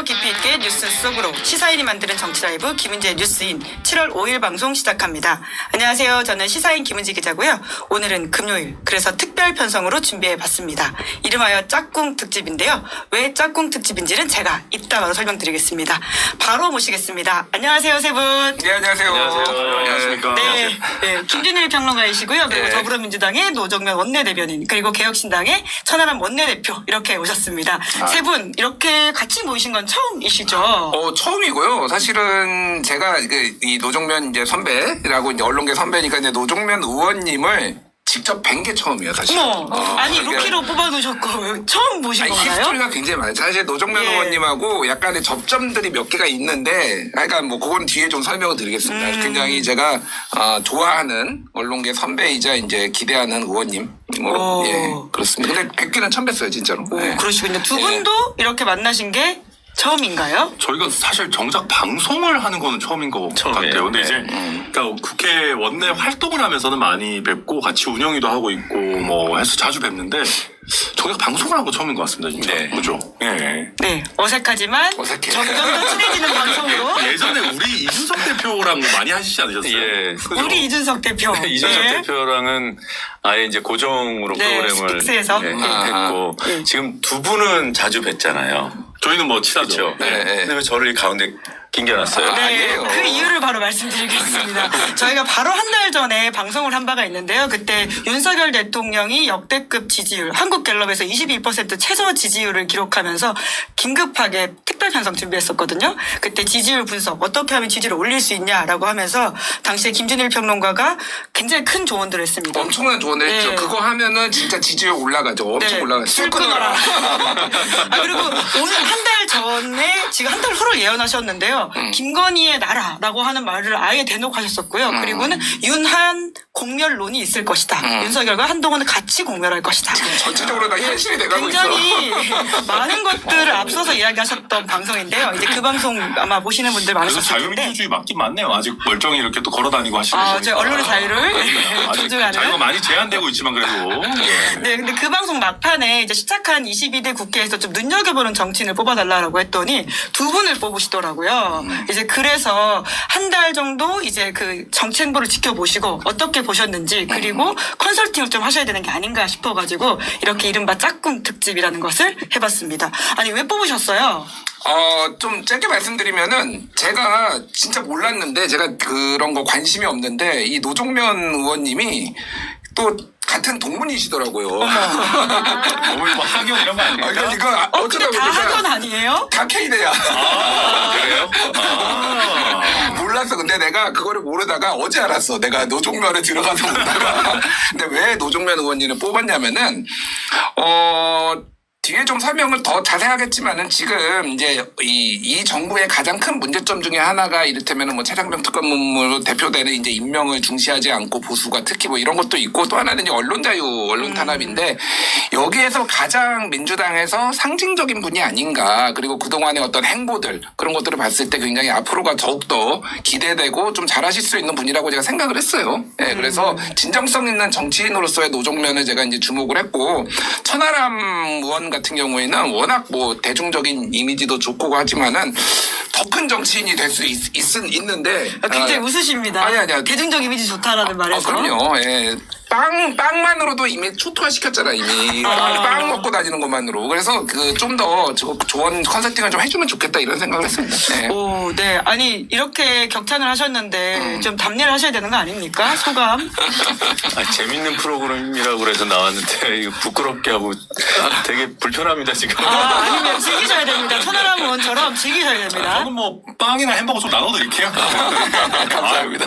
안녕하세요. 깊이 있게 뉴스 속으로 시사인이 만드는 정치 라이브 김은지의 뉴스인 7월 5일 방송 시작합니다. 안녕하세요. 저는 시사인 김은지 기자고요. 오늘은 금요일, 그래서 특별 편성으로 준비해봤습니다. 이름하여 짝꿍 특집인데요. 왜 짝꿍 특집인지는 제가 이따가 설명드리겠습니다. 바로 모시겠습니다. 안녕하세요, 세 분. 네, 안녕하세요. 안녕하십니까. 네, 김준일 평론가이시고요. 그리고 네. 더불어민주당의 노정면 원내대변인, 그리고 개혁신당의 천하람 원내대표 이렇게 오셨습니다. 세 분 이렇게 같이 모이신 건 처음이시죠? 처음이고요. 사실은 제가 이 노정면 이제 선배라고 이제 언론계 선배니까 이제 노정면 의원님을 직접 뵌 게 처음이에요, 사실. 아니 이게- 루키로 뽑아놓으셨고 처음 보신 아니, 건가요? 히스토리가 굉장히 많아요. 사실 노정면 예. 의원님하고 약간의 접점들이 몇 개가 있는데, 그러니까 뭐 그건 뒤에 좀 설명을 드리겠습니다. 굉장히 제가 좋아하는 언론계 선배이자 이제 기대하는 의원님으로 예, 그렇습니다. 근데 뵙기는 처음 뵀어요, 진짜로. 오, 예. 그러시군요. 두 예. 분도 이렇게 만나신 게 처음인가요? 저희가 사실 정작 방송을 하는 거는 처음인 것 같아요. 근데 이제 그러니까 국회 원내 활동을 하면서는 많이 뵙고 같이 운영위도 하고 있고 뭐 해서 자주 뵙는데 정작 방송을 한 거 처음인 것 같습니다. 진짜. 네. 그죠? 예. 네, 어색하지만 어색해. 점점 더 친해지는 방송으로 예전에 우리 이준석 대표랑 많이 하시지 않으셨어요? 예. 그죠? 우리 이준석 대표. 이준석 네. 대표랑은 아예 이제 고정으로 네, 프로그램을 스픽스에서. 했고 네. 지금 두 분은 자주 뵀잖아요. 저희는 뭐 친하죠. 그렇죠. 네, 네. 근데 왜 저를 가운데 낑겨놨어요? 네, 아니에요. 그 이유를 바로 말씀드리겠습니다. 저희가 바로 한 달 전에 방송을 한 바가 있는데요. 그때 윤석열 대통령이 역대급 지지율, 한국갤럽에서 22% 최저 지지율을 기록하면서 긴급하게 특별 편성 준비했었거든요. 그때 지지율 분석, 어떻게 하면 지지를 올릴 수 있냐라고 하면서 당시에 김준일 평론가가 굉장히 큰 조언들을 했습니다. 엄청난 조언을 했죠. 네. 그거 하면은 진짜 지지율 올라가죠. 엄청 올라가죠. 술 끊어라. 그리고 오늘 한 달 전에 지금 한 달 후를 예언하셨는데요. 김건희의 나라라고 하는 말을 아예 대놓고 하셨었고요. 그리고는 윤한 공멸론이 있을 것이다. 윤석열과 한동훈은 같이 공멸할 것이다. 전체적으로 다 현실이 돼가고 있어. 굉장히 많은 것들을 앞서서 이야기하셨던 방송인데요. 이제 그 방송 아마 보시는 분들 그래서 많으셨을 텐데. 자유민주주의 맞긴 맞네요. 아직 멀쩡히 이렇게 또 걸어다니고 하시는 거니까. 저희 언론의 자유를 아직 존중하는. 자유가 많이 제한되고 있지만 그래도. 예. 네, 근데 그 방송 막판에 이제 시작한 22대 국회에서 좀 눈여겨보는 정치인을 뽑아달라고 했더니 두 분을 뽑으시더라고요. 이제 그래서 한 달 정도 이제 그 정치 행보를 지켜보시고 어떻게 보셨는지 그리고 컨설팅을 좀 하셔야 되는 게 아닌가 싶어가지고 이렇게 이른바 짝꿍 특집이라는 것을 해봤습니다. 아니, 왜 뽑으셨어요? 좀 짧게 말씀드리면은 제가 진짜 몰랐는데 제가 그런 거 관심이 없는데 이 노정면 의원님이 또 같은 동문이시더라고요. 어머니 뭐 학연 이런 거 아닙니까? 그러니까 이거 근데 어쩌다 다 학연 보니까 아니에요? 다 K대야. 그래요? 몰랐어. 근데 내가 그거를 모르다가 어제 알았어. 내가 노정면에 들어가서 보다가. 근데 왜 노정면 의원님을 뽑았냐면은 뒤에 좀 설명을 더 자세하겠지만은 지금 이제 이 정부의 가장 큰 문제점 중에 하나가 이를테면은 뭐 최장병 특검으로 대표되는 이제 임명을 중시하지 않고 보수가 특히 뭐 이런 것도 있고 또 하나는 이제 언론 자유, 언론 탄압인데 여기에서 가장 민주당에서 상징적인 분이 아닌가. 그리고 그동안의 어떤 행보들 그런 것들을 봤을 때 굉장히 앞으로가 더욱더 기대되고 좀 잘하실 수 있는 분이라고 제가 생각을 했어요. 예, 그래서 진정성 있는 정치인으로서의 노정면을 제가 이제 주목을 했고 천하람 의원 같은 경우에는 워낙 뭐 대중적인 이미지도 좋고 하지만은 더 큰 정치인이 될 수 있는데 굉장히 웃으십니다. 아니야. 대중적 이미지 좋다라는 말에서. 그럼요. 예. 빵만으로도 이미 초토화시켰잖아, 이미. 빵 먹고 다니는 것만으로. 그래서 좀 더 조언 컨설팅을 좀 해주면 좋겠다, 이런 생각을 했습니다. 네. 오, 네. 아니, 이렇게 격찬을 하셨는데 좀 답례를 하셔야 되는 거 아닙니까? 소감? 재밌는 프로그램이라고 그래서 나왔는데 이거 부끄럽게 하고 되게 불편합니다 지금. 아니면 즐기셔야 됩니다. 천하람 의원처럼 즐기셔야 됩니다. 저는 뭐 빵이나 햄버거 좀 나눠드릴게요. 감사합니다.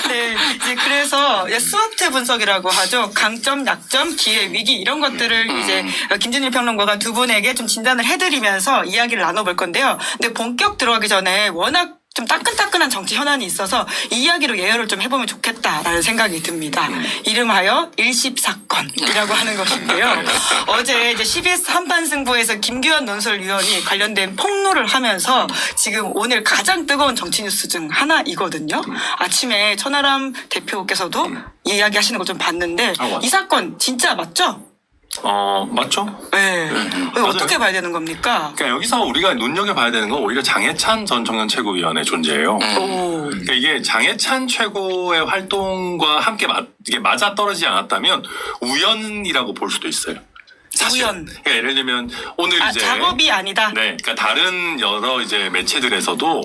네. 이제 그래서 스와트 분석이라고 하죠. 강점, 약점, 기회, 위기 이런 것들을 이제 김준일 평론가가 두 분에게 좀 진단을 해드리면서 이야기를 나눠볼 건데요. 근데 본격 들어가기 전에 워낙 좀 따끈따끈한 정치 현안이 있어서 이 이야기로 예열을 좀 해보면 좋겠다라는 생각이 듭니다. 이름하여 일십사건이라고 하는 것인데요. 어제 이제 CBS 한판 승부에서 김규현 논설위원이 관련된 폭로를 하면서 지금 오늘 가장 뜨거운 정치 뉴스 중 하나이거든요. 아침에 천하람 대표께서도 이야기하시는 걸 좀 봤는데 이 사건 진짜 맞죠? 맞죠? 네. 어떻게 맞아요. 봐야 되는 겁니까? 그러니까 여기서 우리가 눈여겨봐야 되는 건 오히려 장해찬 전 청년 최고위원의 존재예요. 오. 그러니까 이게 장해찬 최고의 활동과 함께 이게 맞아 떨어지지 않았다면 우연이라고 볼 수도 있어요. 사실. 우연. 그러니까 예를 들면 오늘 이제 작업이 아니다. 네, 그러니까 다른 여러 이제 매체들에서도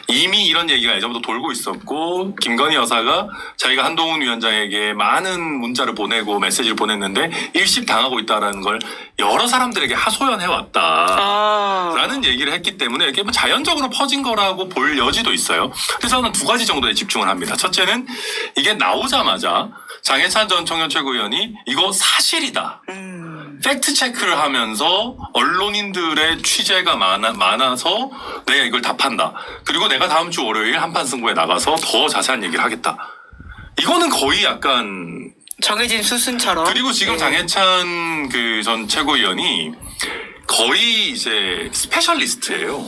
이미 이런 얘기가 예전부터 돌고 있었고 김건희 여사가 자기가 한동훈 위원장에게 많은 문자를 보내고 메시지를 보냈는데 일십 당하고 있다라는 걸 여러 사람들에게 하소연해 왔다. 아. 라는 얘기를 했기 때문에 이게 뭐 자연적으로 퍼진 거라고 볼 여지도 있어요. 그래서 저는 두 가지 정도에 집중을 합니다. 첫째는 이게 나오자마자 장해찬 전 청년 최고위원이 이거 사실이다. 팩트 체크를 하면서 언론인들의 취재가 많아서 내가 이걸 답한다. 그리고 내가 다음 주 월요일 한판 승부에 나가서 더 자세한 얘기를 하겠다. 이거는 거의 약간 정해진 수순처럼. 그리고 지금 장해찬 그 전 최고위원이 거의 이제 스페셜리스트예요.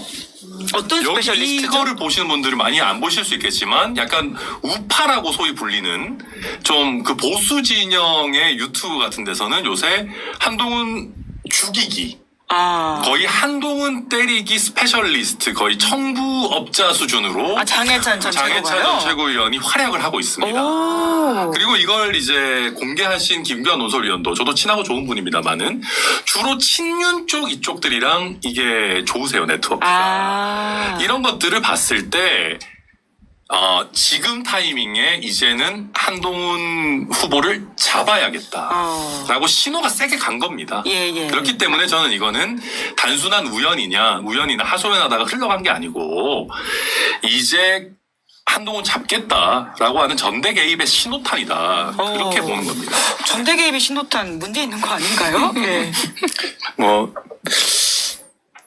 어떤 스페셜리스트죠? 이거를 보시는 분들은 많이 안 보실 수 있겠지만 약간 우파라고 소위 불리는 좀 그 보수 진영의 유튜브 같은 데서는 요새 한동훈 죽이기 아. 거의 한동훈 때리기 스페셜리스트 거의 청부업자 수준으로 장해찬 전 장해찬 최고가요? 전 최고위원이 활약을 하고 있습니다. 오. 그리고 이걸 이제 공개하신 김규환 논설위원도 저도 친하고 좋은 분입니다만은 주로 친윤 쪽 이쪽들이랑 이게 좋으세요 네트워크가. 아. 이런 것들을 봤을 때 지금 타이밍에 이제는 한동훈 후보를 잡아야겠다라고 신호가 세게 간 겁니다. 예. 그렇기 때문에 저는 이거는 단순한 우연이나 하소연하다가 흘러간 게 아니고 이제 한동훈 잡겠다라고 하는 전대 개입의 신호탄이다. 그렇게 보는 겁니다. 전대 개입의 신호탄 문제 있는 거 아닌가요? 네. 뭐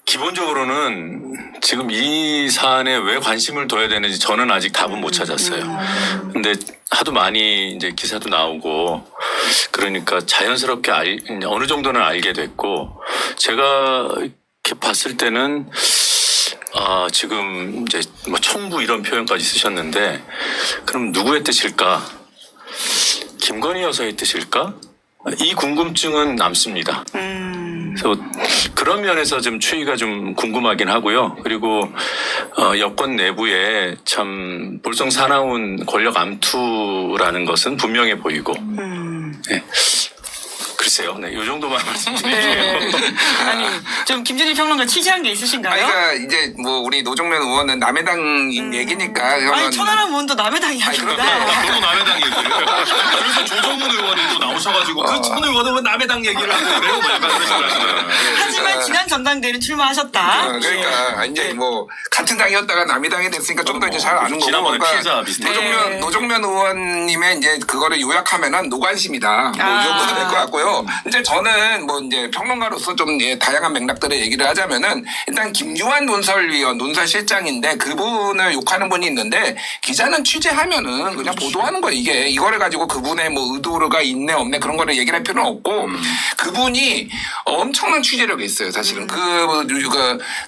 기본적으로는 지금 이 사안에 왜 관심을 둬야 되는지 저는 아직 답은 못 찾았어요. 근데 하도 많이 이제 기사도 나오고 그러니까 자연스럽게 어느 정도는 알게 됐고 제가 이렇게 봤을 때는 지금 이제 뭐 청부 이런 표현까지 쓰셨는데 그럼 누구의 뜻일까? 김건희 여사의 뜻일까? 이 궁금증은 남습니다. 그래서 그런 면에서 좀 추이가 좀 궁금하긴 하고요. 그리고 여권 내부에 참 볼성 사나운 권력 암투라는 것은 분명해 보이고. 네. 글쎄요. 네, 이 정도만 말씀드릴게요. 아니, 좀 김준일 평론가 취재한 게 있으신가요? 그러니까 이제 뭐 우리 노정면 의원은 남의 당 얘기니까 아니, 천하람 의원도 남의 당 이야기입니다. 저도 남의 당 얘기를 그래서 조정훈 의원이 또 나오셔가지고 그 천 의원은 왜 남의 당 얘기를 하고 그래요? 뭐 약간 그런 식으로 하시더라고요. 하지만 지난 전당대회는 출마하셨다. 그러니까 이제 뭐 같은 당이었다가 남의 당이 됐으니까 좀 더 이제 잘 아는 거고. 지난번에 피해자 비슷해. 노정면 의원님의 이제 그거를 요약하면은 노관심이다. 뭐 이 정도 될 것 같고요. 이제 저는 뭐 이제 평론가로서 좀 다양한 맥락들의 얘기를 하자면은 일단 김규환 논설위원, 논설실장인데 그분을 욕하는 분이 있는데 기자는 취재하면은 그냥 보도하는 거예요. 이거를 가지고 그분의 뭐 의도가 있네 없네 그런 거를 얘기를 할 필요는 없고 그분이 엄청난 취재력이 있어요. 사실은 그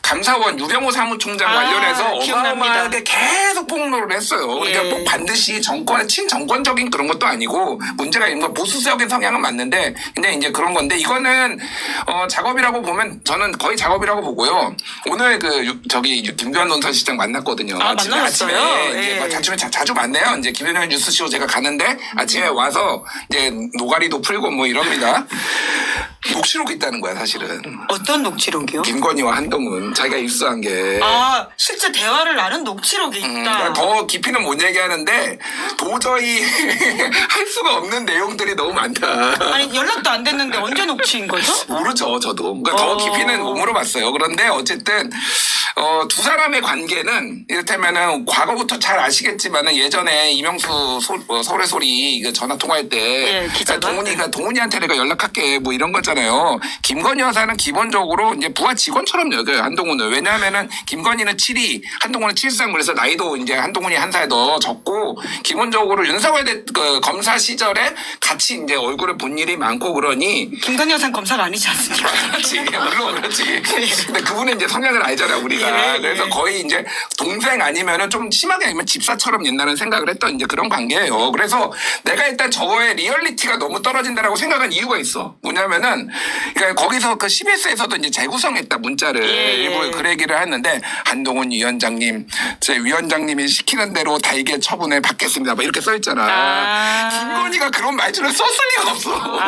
감사원 유병호 사무총장 관련해서 어마어마하게 계속 폭로를 했어요. 그러니까 꼭 반드시 친정권적인 그런 것도 아니고 문제가 있는 건 보수적인 성향은 맞는데 근데 이제 그런 건데 이거는 작업이라고 보면 저는 거의 작업이라고 보고요. 오늘 김규환 논설실장 만났거든요. 만나셨어요? 아침에 이제 자주 만나요. 이제 김현영 뉴스쇼 제가 가는데 아침에 와서 이제 노가리도 풀고 뭐 이럽니다. 녹취록이 있다는 거야 사실은. 어떤 녹취록이요? 김건희와 한동훈 자기가 입수한 게. 실제 대화를 나눈 녹취록이 있다. 더 깊이는 못 얘기하는데 도저히 할 수가 없는 내용들이 너무 많다. 아니 연락도 안 됐는데 언제 녹취인 거죠? 모르죠 저도. 그러니까 더 깊이는 못 물어봤어요. 그런데 어쨌든 두 사람의 관계는 이를테면은 과거부터 잘 아시겠지만은 예전에 이명수 서울의 소리 전화 통화할 때 동훈이한테 내가 연락할게 뭐 이런 거잖아요. 김건희 여사는 기본적으로 이제 부하 직원처럼 여겨요 한동훈을. 왜냐하면은 김건희는 7위, 한동훈은 7상 그래서 나이도 이제 한동훈이 한 살 더 적고 기본적으로 윤석열 검사 시절에 같이 이제 얼굴을 본 일이 많고 그러니 김건희 여사는 검사가 아니지 않습니까? 그렇지 물론 그렇지. 근데 그분은 이제 성향을 알잖아 우리가. 예, 그래서 예. 거의 이제 동생 아니면은 좀 심하게 아니면 집사처럼 옛날엔 생각을 했던 이제 그런 관계예요. 그래서 내가 일단 저거의 리얼리티가 너무 떨어진다라고 생각한 이유가 있어. 뭐냐면은 그러니까 거기서 그 CBS에서도 이제 재구성했다 문자를 예, 일부 예. 그 얘기를 했는데 한동훈 위원장님 제 위원장님이 시키는 대로 달게 처분을 받겠습니다. 막 이렇게 써 있잖아. 아. 김건희가 그런 말투를 썼을 리가 없어.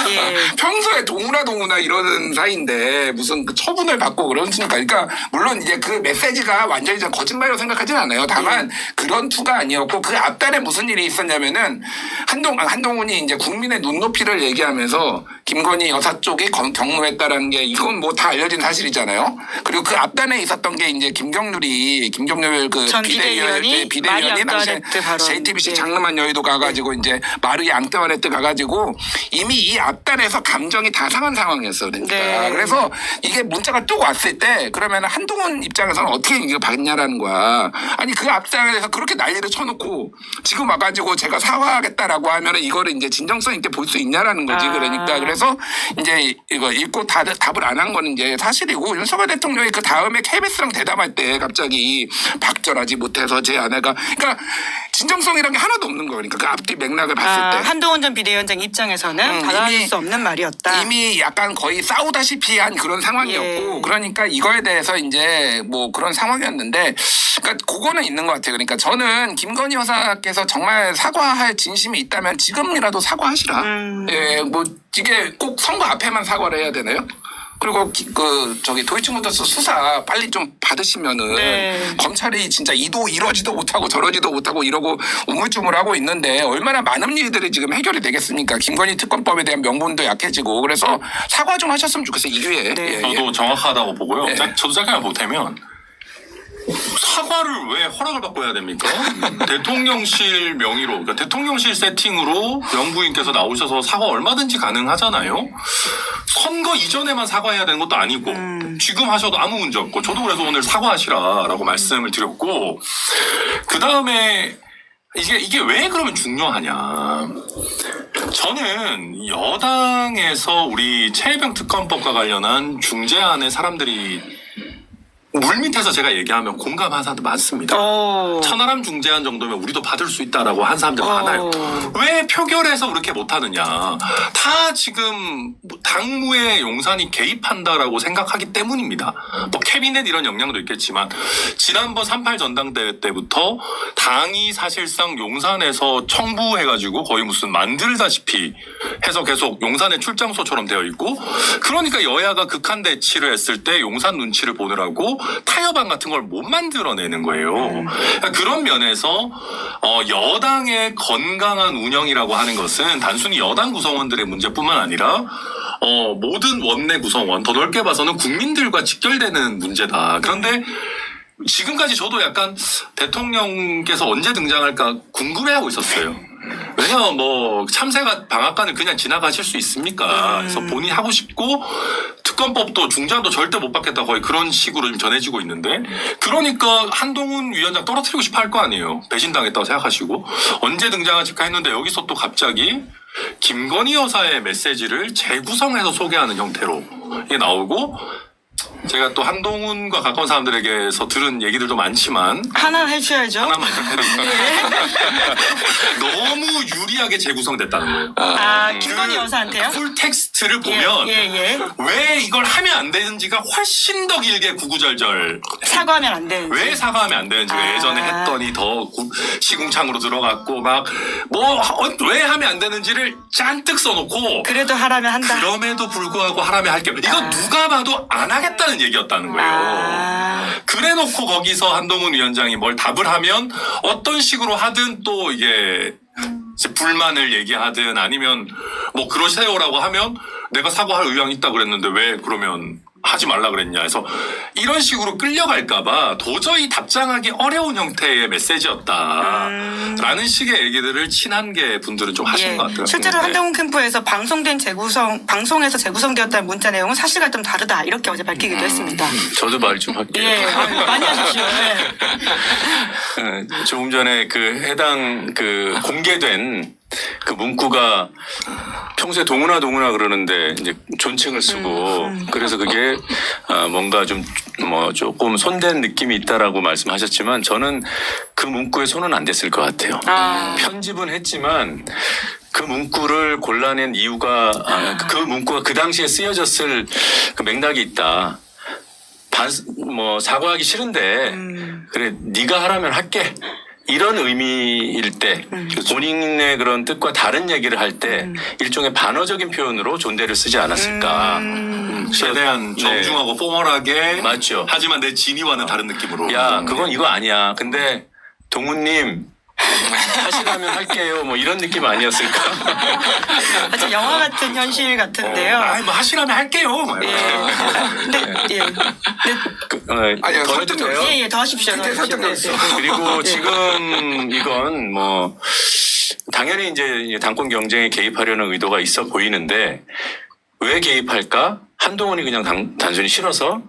예. 평소에 동훈아 이러는 사이인데 무슨 그 처분을 받고 그러니까 그러니까 물론 이제 그 메시지가 완전히 거짓말이라고 생각하진 않아요. 다만 그런 투가 아니었고 그 앞달에 무슨 일이 있었냐면은 한동훈이 이제 국민의 눈높이를 얘기하면서 김건희 여사 쪽이 경무했다라는 게 이건 뭐 다 알려진 사실이잖아요. 그리고 그 앞단에 있었던 게 이제 김경률 그 전 비대위원이 비대위원이 당시에 마리 앙뚜아네트 발언. JTBC 예. 장르만 여의도 가가지고 이제 마르이 앙뚜아네트 가가지고 이미 이 앞단에서 감정이 다 상한 상황이었어. 그러니까 네. 그래서 이게 문자가 뚝 왔을 때 그러면 한동훈 입장에서는 어떻게 이거 받냐라는 거야. 아니 그 앞단에서 그렇게 난리를 쳐놓고 지금 와가지고 제가 사과하겠다라고 하면은 이거를 이제 진정성 있게 볼 수 있냐라는 거지. 아. 그러니까 그래서 이제 이거 읽고 답을 안 한 거는 이제 사실이고 윤석열 대통령이 그 다음에 KBS랑 대담할 때 갑자기 박절하지 못해서 제 아내가 그러니까 진정성이란 게 하나도 없는 거예요. 그러니까 그 앞뒤 맥락을 봤을 때. 한동훈 전 비대위원장 입장에서는 받아줄 이미- 수 없는 말이었다. 이미 약간 거의 싸우다시피 한 그런 상황이었고 예. 그러니까 이거에 대해서 이제 뭐 그런 상황이었는데 그러니까 그거는 있는 것 같아요. 그러니까 저는 김건희 여사께서 정말 사과할 진심이 있다면 지금이라도 사과하시라. 예, 뭐 이게 꼭 선거 앞에만 사과를 해야 되나요? 그리고 저기 도이치모터스 수사 빨리 좀 받으시면은 네. 검찰이 진짜 이러지도 못하고 저러지도 못하고 이러고 우물쭈물하고 있는데 얼마나 많은 일들이 지금 해결이 되겠습니까? 김건희 특검법에 대한 명분도 약해지고 그래서 사과 좀 하셨으면 좋겠어요. 이 기회에. 네. 예, 예. 저도 정확하다고 보고요. 네. 저도 잠깐 보태면 사과를 왜 허락을 받고 해야 됩니까? 대통령실 명의로, 그러니까 대통령실 세팅으로 영부인께서 나오셔서 사과 얼마든지 가능하잖아요. 선거 이전에만 사과해야 되는 것도 아니고 지금 하셔도 아무 문제 없고 저도 그래서 오늘 사과하시라라고 말씀을 드렸고 그 다음에 이게 왜 그러면 중요하냐? 저는 여당에서 우리 최혜병 특검법과 관련한 중재안에 사람들이 물밑에서 제가 얘기하면 공감하는 사람들 많습니다. 천하람 중재안 정도면 우리도 받을 수 있다라고 한 사람들 많아요. 왜 표결에서 그렇게 못하느냐. 다 지금 당무에 용산이 개입한다라고 생각하기 때문입니다. 뭐 캐비넷 이런 영향도 있겠지만 지난번 38 전당대회 때부터 당이 사실상 용산에서 청부해가지고 거의 무슨 만들다시피 해서 계속 용산의 출장소처럼 되어 있고 그러니까 여야가 극한 대치를 했을 때 용산 눈치를 보느라고 타협안 같은 걸 못 만들어내는 거예요. 그러니까 그런 면에서 여당의 건강한 운영이라고 하는 것은 단순히 여당 구성원들의 문제뿐만 아니라 모든 원내 구성원 더 넓게 봐서는 국민들과 직결되는 문제다. 그런데 지금까지 저도 약간 대통령께서 언제 등장할까 궁금해하고 있었어요. 왜냐면 뭐 참새가 방앗간을 그냥 지나가실 수 있습니까? 그래서 본인이 하고 싶고 특검법도 중재안도 절대 못 받겠다 거의 그런 식으로 좀 전해지고 있는데 그러니까 한동훈 위원장 떨어뜨리고 싶어 할 거 아니에요. 배신당했다고 생각하시고 언제 등장할까 했는데 여기서 또 갑자기 김건희 여사의 메시지를 재구성해서 소개하는 형태로 이게 나오고 제가 또 한동훈과 가까운 사람들에게서 들은 얘기들도 많지만 하나 해주셔야죠. 하나만 해드릴까요? 너무 유리하게 재구성됐다는 거예요. 김건희 여사한테요? 풀 텍스트를 보면 예. 왜 이걸 하면 안 되는지가 훨씬 더 길게 구구절절 사과하면 안 되는지. 왜 사과하면 안 되는지 예전에 했더니 더 시궁창으로 들어갔고 막 뭐 왜 하면 안 되는지를 잔뜩 써놓고 그래도 하라면 한다. 그럼에도 불구하고 하라면 할게 이거 누가 봐도 안 하겠다는 얘기였다는 거예요. 그래놓고 거기서 한동훈 위원장이 뭘 답을 하면 어떤 식으로 하든 또 이게 이제 불만을 얘기하든 아니면 뭐 그러세요라고 하면 내가 사과할 의향이 있다 그랬는데 왜 그러면 하지 말라 그랬냐 해서 이런 식으로 끌려갈까봐 도저히 답장하기 어려운 형태의 메시지였다라는 식의 얘기들을 친한계 분들은 좀 하신 것 같아요. 실제로 네. 한동훈 캠프에서 방송에서 재구성되었다는 문자 내용은 사실과 좀 다르다 이렇게 어제 밝히기도 했습니다. 저도 말 좀 할게요. 예, 많이 하십시오. 네. 조금 전에 그 해당 그 공개된 그 문구가 평소에 동훈아 그러는데 이제 존칭을 쓰고 그래서 그게 뭔가 좀 뭐 조금 손댄 느낌이 있다라고 말씀하셨지만 저는 그 문구에 손은 안 댔을 것 같아요. 편집은 했지만 그 문구를 골라낸 이유가 그 문구가 그 당시에 쓰여졌을 그 맥락이 있다. 뭐 사과하기 싫은데 그래 네가 하라면 할게. 이런 의미일 때 본인의 그런 뜻과 다른 얘기를 할 때 일종의 반어적인 표현으로 존대를 쓰지 않았을까. 최대한 정중하고 포멀하게 맞죠. 하지만 내 진위와는 다른 느낌으로. 야 그건 이거 아니야. 근데 동훈님 하시라면 할게요. 뭐 이런 느낌 아니었을까. 아주 영화 같은 현실 같은데요. 아이 뭐 하시라면 할게요. 막 예. 이렇게. 아니요, 더 해도 돼요? 예, 더 하십시오. 더 굉장히 하십시오. 설득력 있어. 그리고 지금 이건 뭐 당연히 이제 당권 경쟁에 개입하려는 의도가 있어 보이는데 왜 개입할까? 한동훈이 그냥 단순히 싫어서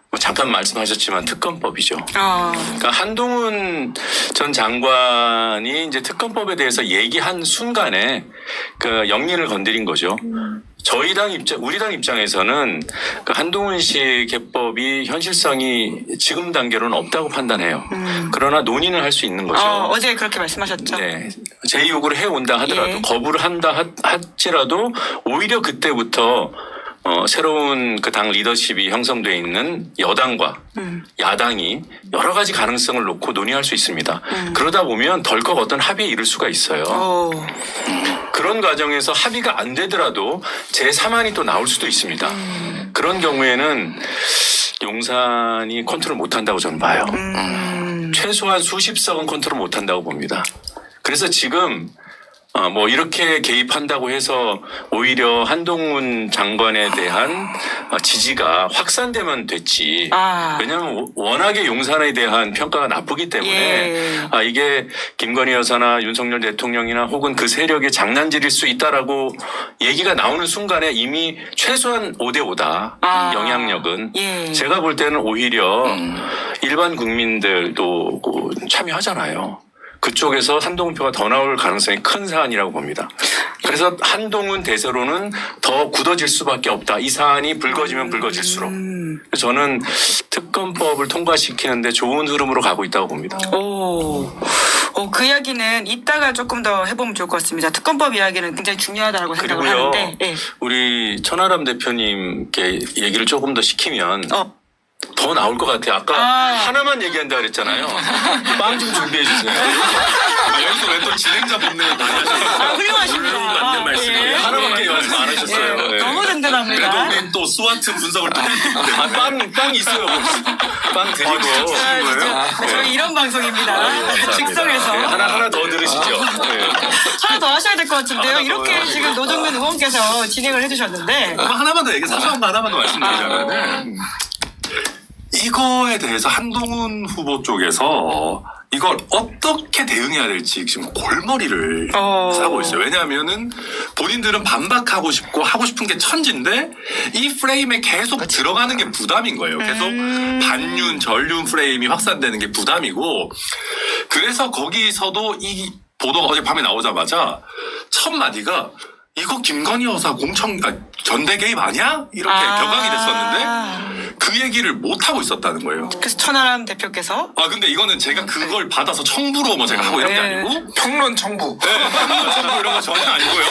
뭐 잠깐 말씀하셨지만 특검법이죠. 그러니까 한동훈 전 장관이 이제 특검법에 대해서 얘기한 순간에 그 영린을 건드린 거죠. 우리 당 입장에서는 그 한동훈 씨 개법이 현실성이 지금 단계로는 없다고 판단해요. 그러나 논의는 할 수 있는 거죠. 어제 그렇게 말씀하셨죠. 네. 제2요구를 해온다 하더라도 예. 거부를 한다 할지라도 오히려 그때부터 새로운 그 당 리더십이 형성되어 있는 여당과 야당이 여러 가지 가능성을 놓고 논의할 수 있습니다. 그러다 보면 덜컥 어떤 합의에 이를 수가 있어요. 그런 과정에서 합의가 안 되더라도 제3안이 또 나올 수도 있습니다. 그런 경우에는 용산이 컨트롤 못한다고 저는 봐요. 최소한 수십석은 컨트롤 못한다고 봅니다. 그래서 지금 뭐 이렇게 개입한다고 해서 오히려 한동훈 장관에 대한 지지가 확산되면 됐지. 왜냐하면 워낙에 용산에 대한 평가가 나쁘기 때문에 이게 김건희 여사나 윤석열 대통령이나 혹은 그 세력의 장난질일 수 있다라고 얘기가 나오는 순간에 이미 최소한 5대5다. 영향력은. 제가 볼 때는 오히려 일반 국민들도 참여하잖아요. 그쪽에서 한동훈표가 더 나올 가능성이 큰 사안이라고 봅니다. 그래서 한동훈 대세로는 더 굳어질 수밖에 없다. 이 사안이 불거지면 불거질수록. 그래서 저는 특검법을 통과시키는데 좋은 흐름으로 가고 있다고 봅니다. 그 이야기는 이따가 조금 더 해보면 좋을 것 같습니다. 특검법 이야기는 굉장히 중요하다고 생각을 그리고요, 하는데. 예. 우리 천하람 대표님께 얘기를 조금 더 시키면 더 나올 것 같아요. 아까 하나만 얘기한다 그랬잖아요. 빵 좀 준비해 주세요. 여기서 왜 또 진행자 본능을 발휘하시는 훌륭하십니다. 맞는 말씀이에요. 예. 하나밖에 말씀 안 하셨어요. 예. 네. 너무 그래도 든든합니다. 우린 또 스와트 분석을 또 했기 때문에. 빵 있어요. 빵 드리고. 저희 이런 방송입니다. 직성에서. 네, 하나 더 들으시죠. 네. 하나 더 하셔야 될 것 같은데요. 하나 이렇게 더요. 지금 노정근 의원께서 진행을 해주셨는데. 하나만 더 얘기, 사소한 거 하나만 더 말씀드리자면은 이거에 대해서 한동훈 후보 쪽에서 이걸 어떻게 대응해야 될지 지금 골머리를 싸고 있어요. 왜냐하면은 본인들은 반박하고 싶고 하고 싶은 게 천진데 이 프레임에 계속 들어가는 게 부담인 거예요. 계속 반윤, 전륜 프레임이 확산되는 게 부담이고 그래서 거기서도 이 보도가 어젯밤에 나오자마자 첫 마디가 이거 김건희 여사 전대 개입 아니야? 이렇게 격앙이 됐었는데 그 얘기를 못 하고 있었다는 거예요. 그래서 천하람 대표께서. 근데 이거는 제가 그걸 받아서 청부로 뭐 제가 하고 이런 게 아니고 평론 청부. 평론 청부 이런 거 전혀 아니고요.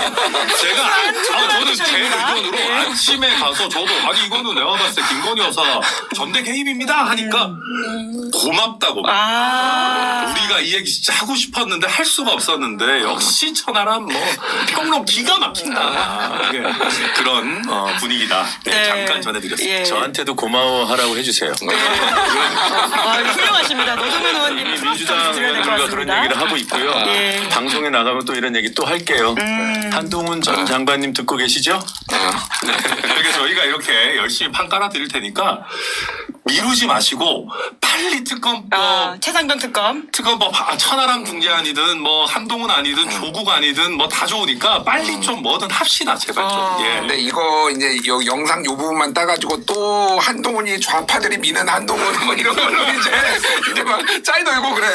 제가 저는 제 의견으로 아침에 가서 저도 아니 이거는 내가 봤을 때 김건희 여사 전대 개입입니다 하니까 고맙다고. 우리가 이 얘기 진짜 하고 싶었는데 할 수가 없었는데 역시 천하람 뭐 평론 기가 막힌다. 이게 그런 분위기다. 네, 잠깐 전해드렸습니다. 예. 저한테도 고마워하라고 해주세요. 훌륭하십니다. 노정근 의원님. 이미 민주당의원들과 그런 얘기를 하고 있고요. 예. 방송에 나가면 또 이런 얘기 또 할게요. 한동훈 전 장관님 듣고 계시죠? 그러니까 저희가 이렇게 열심히 판 깔아드릴 테니까 미루지 마시고 빨리 특검법 최상병 특검. 특검법 천하람 중재안이든 뭐 한동훈 아니든 조국 아니든 뭐 다 좋으니까 빨리 좀 뭐든 합시다 제발 좀. 예. 근데 이거 이제 영상 요 부분만 따가지고 또 한동훈이 좌파들이 미는 한동훈 뭐 이런 걸로 이제 막 짤 돌고 그래.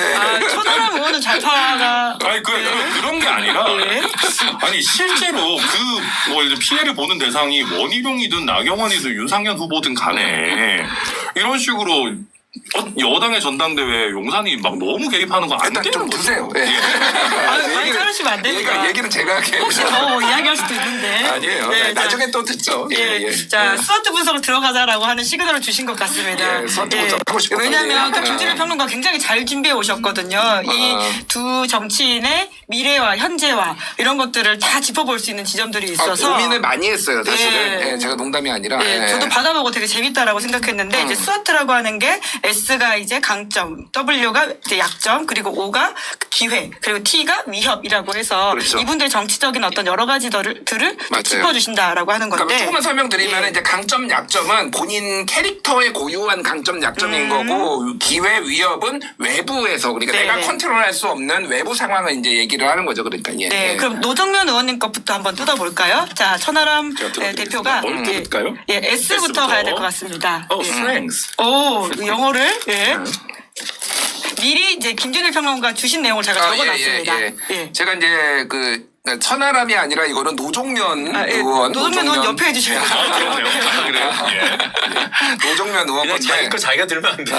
천하람 의원은 좌파가. 아니 그런 게 아니라 아니 실제로 뭐 피해를 보는 대상이 원희룡이든 나경원이든 윤상현 후보든 간에 이런 식으로 여당의 전당대회 용산이 막 너무 개입하는 거 안 일단 되는 좀 거죠. 드세요. 예. 많이 자르시면 안 되니까. 얘기는 제가 할게요. 혹시 더 이야기할 수도 있는데. 아니에요. 네, 나중에 또 듣죠. 자, 스와트 분석으로 들어가자라고 하는 시그널을 주신 것 같습니다. 예, 스와트 분석 하고 싶어서. 왜냐하면 예. 김준일 평론가 굉장히 잘 준비해 오셨거든요. 이 두 정치인의 미래와 현재와 이런 것들을 다 짚어볼 수 있는 지점들이 있어서 고민을 많이 했어요. 사실은. 예. 예, 제가 농담이 아니라. 예, 예. 저도 받아보고 되게 재밌다라고 생각했는데 이제 스와트라고 하는 게 S가 이제 강점, W가 이제 약점, 그리고 O가 기회, 그리고 T가 위협이라고 해서 그렇죠. 이분들의 정치적인 어떤 여러 가지들을 맞아요. 짚어주신다라고 하는 그러니까 건데. 조금만 설명드리면 예. 이제 강점 약점은 본인 캐릭터의 고유한 강점 약점인 거고 기회 위협은 외부에서 그러니까 네. 내가 컨트롤할 수 없는 외부 상황을 이제 얘기를 하는 거죠. 그러니까 예. 네, 그럼 노정면 의원님 것부터 한번 뜯어볼까요? 자, 천하람 대표가 뭘 예, 뜯을까요? 예, S부터 S부터. 가야 될 것 같습니다. 예. strengths. 오, 영어를 예. 미리 이제 김준일 평론가 주신 내용을 제가 적어놨습니다. 예. 제가 이제 천하람이 아니라 이거는 노종면 예. 의원. 노정면 의원 옆에 해주시면 그래요. 예. 노종면 의원 그냥 자기 건데. 거 자기가 들면 안 돼요.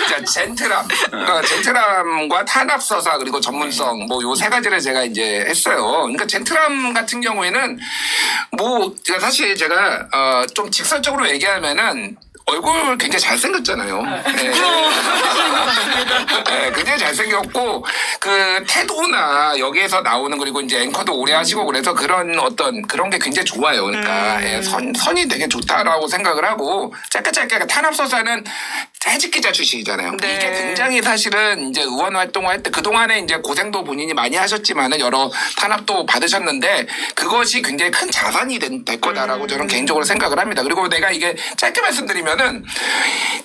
자, 젠트람. 그러니까 젠트람과 탄압서사 그리고 전문성 뭐 요 세 가지를 제가 이제 했어요. 그러니까 젠트람 같은 경우에는 뭐 제가 사실 제가 좀 직설적으로 얘기하면은 얼굴 굉장히 잘생겼잖아요. 네. 네, 굉장히 잘생겼고 그 태도나 여기에서 나오는 그리고 이제 앵커도 오래 하시고 그래서 그런 게 굉장히 좋아요. 그러니까 예, 선이 되게 좋다라고 생각을 하고 짧게 탄압서사는 해직 기자 출신이잖아요. 네. 이게 굉장히 사실은 이제 의원 활동을 할 때 그동안에 이제 고생도 본인이 많이 하셨지만은 여러 탄압도 받으셨는데 그것이 굉장히 큰 자산이 될 거다라고 저는 개인적으로 생각을 합니다. 그리고 내가 이게 짧게 말씀드리면은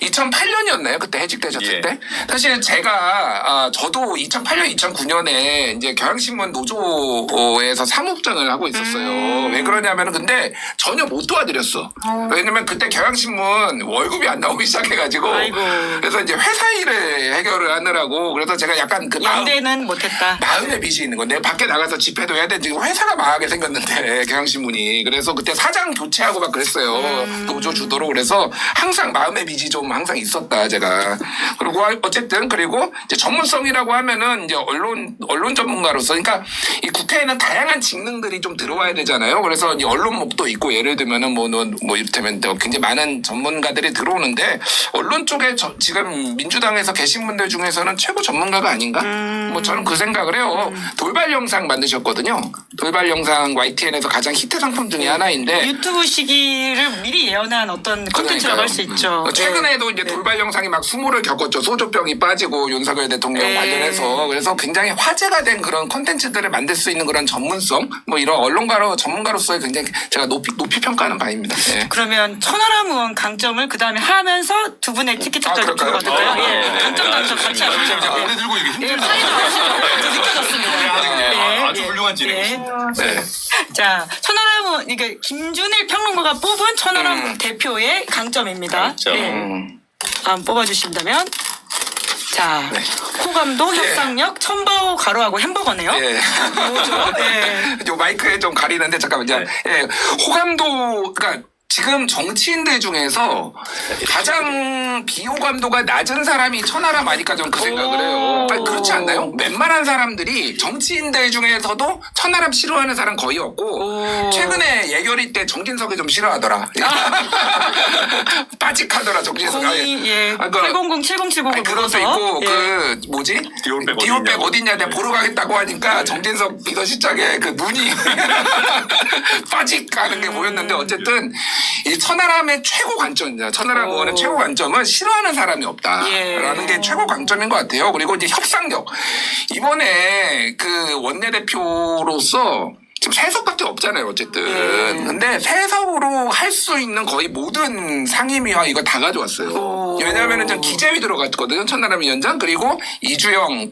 2008년이었나요? 그때 해직되셨을 예. 때? 사실 제가 저도 2008년, 2009년에 이제 경향신문 노조에서 사무국장을 하고 있었어요. 왜 그러냐면은 근데 전혀 못 도와드렸어. 왜냐면 그때 경향신문 월급이 안 나오기 시작해가지고 아이고. 그래서 이제 회사 일을 해결을 하느라고 그래서 제가 약간 그 연대는 못했다. 마음의 빚이 있는 건데 밖에 나가서 집회도 해야 되는데 지금 회사가 망하게 생겼는데 경향신문이 그래서 그때 사장 교체하고 막 그랬어요. 노조 주도로 그래서 항상 마음의 빚이 좀 항상 있었다 제가. 그리고 어쨌든 그리고 이제 전문성이라고 하면은 이제 언론 전문가로서 그러니까 이 국회에는 다양한 직능들이 좀 들어와야 되잖아요. 그래서 이 언론목도 있고 예를 들면은 뭐 이를테면 굉장히 많은 전문가들이 들어오는데 언론 쪽에 지금 민주당에서 계신 분들 중에서는 최고 전문가가 아닌가? 뭐 저는 그 생각을 해요. 돌발 영상 만드셨거든요. 돌발 영상 YTN에서 가장 히트 상품 중에 하나인데 유튜브 시기를 미리 예언한 어떤 콘텐츠라고 할 수 있죠. 최근에도 이제 돌발 영상이 막 수모를 겪었죠. 소조병이 빠지고 윤석열 대통령 네. 관련해서 그래서 굉장히 화제가 된 그런 콘텐츠들을 만들 수 있는 그런 전문성 뭐 이런 전문가로서의 굉장히 제가 높이 평가하는 바입니다. 예. 그러면 천하람 의원 강점을 그 다음에 하면서 두 분의 티키타카를 그럴까요? 들어가볼까요? 예, 네, 강점 같이 진짜 하시죠. 오래 들고 이게 예, 힘들다. 팔이 느껴졌습니다. 아주 훌륭한 진행이시죠. 네. 자, 천하람 의원, 이게 김준일 평론가가 뽑은 천하람 대표의 강점입니다. 강점. 한번 뽑아주신다면. 자, 호감도, 협상력, 첨바오 가루하고 햄버거네요. 예. 뭐죠? 예. 요 마이크에 좀 가리는데 잠깐만요. 예. 호감도 그러니까 지금 정치인들 중에서 가장 비호감도가 낮은 사람이 천하람 아닐까 저는 그 생각을 해요. 아니, 그렇지 않나요? 웬만한 사람들이 정치인들 중에서도 천하람 싫어하는 사람 거의 없고 최근에 예결위 때 정진석이 좀 싫어하더라. 빠직하더라 정진석. 공이, 예. 아, 그러니까 800-7070을 아니, 그것도 물어서. 있고 예. 그 뭐지? 디올백 어딨냐 내가 보러 가겠다고 하니까 정진석 비서실장의 그 눈이 빠직하는 게 보였는데 어쨌든 이 천하람의 최고 관점입니다. 천하람 의원의 최고 관점은 싫어하는 사람이 없다라는 예. 게 최고 강점인 것 같아요. 그리고 이제 협상력 이번에 그 원내대표로서 지금 세석밖에 없잖아요, 어쨌든. 근데 세석으로 할 수 있는 거의 모든 상임위와 이거 다 가져왔어요. 왜냐하면은 좀 기재위 들어갔거든요. 천나람 위원장, 그리고 이주영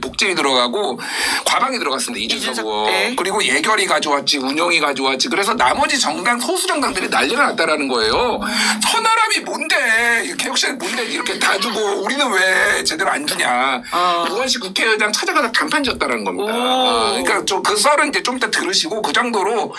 복지위 들어가고 과방이 들어갔습니다. 이준석 의원. 네. 그리고 예결위 가져왔지, 운영위 가져왔지. 그래서 나머지 정당 소수 정당들이 난리가 났다라는 거예요. 천하람이 뭔데, 개혁신이 뭔데 이렇게 다 주고 우리는 왜 제대로 안 주냐. 우원식 국회의장 찾아가서 간판 지었다라는 겁니다. 그러니까 좀 그 썰은 이제 좀 이따 들으시고 그 정도로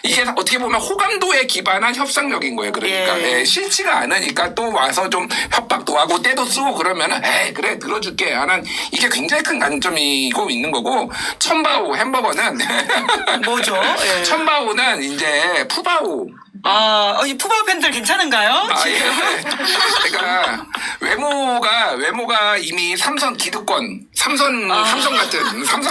이게 어떻게 보면 호감도에 기반한 협상력인 거예요. 그러니까 예. 싫지가 않으니까 또 와서 좀 협박도 하고 때도 쓰고 그러면은 에이 그래 들어줄게 하는 이게 굉장히 큰 강점이고 있는 거고 천바오 햄버거는 뭐죠? 예. 천바오는 이제 푸바오 이 푸바오 팬들 괜찮은가요? 예. 그러니까 외모가 이미 삼성 기득권, 삼성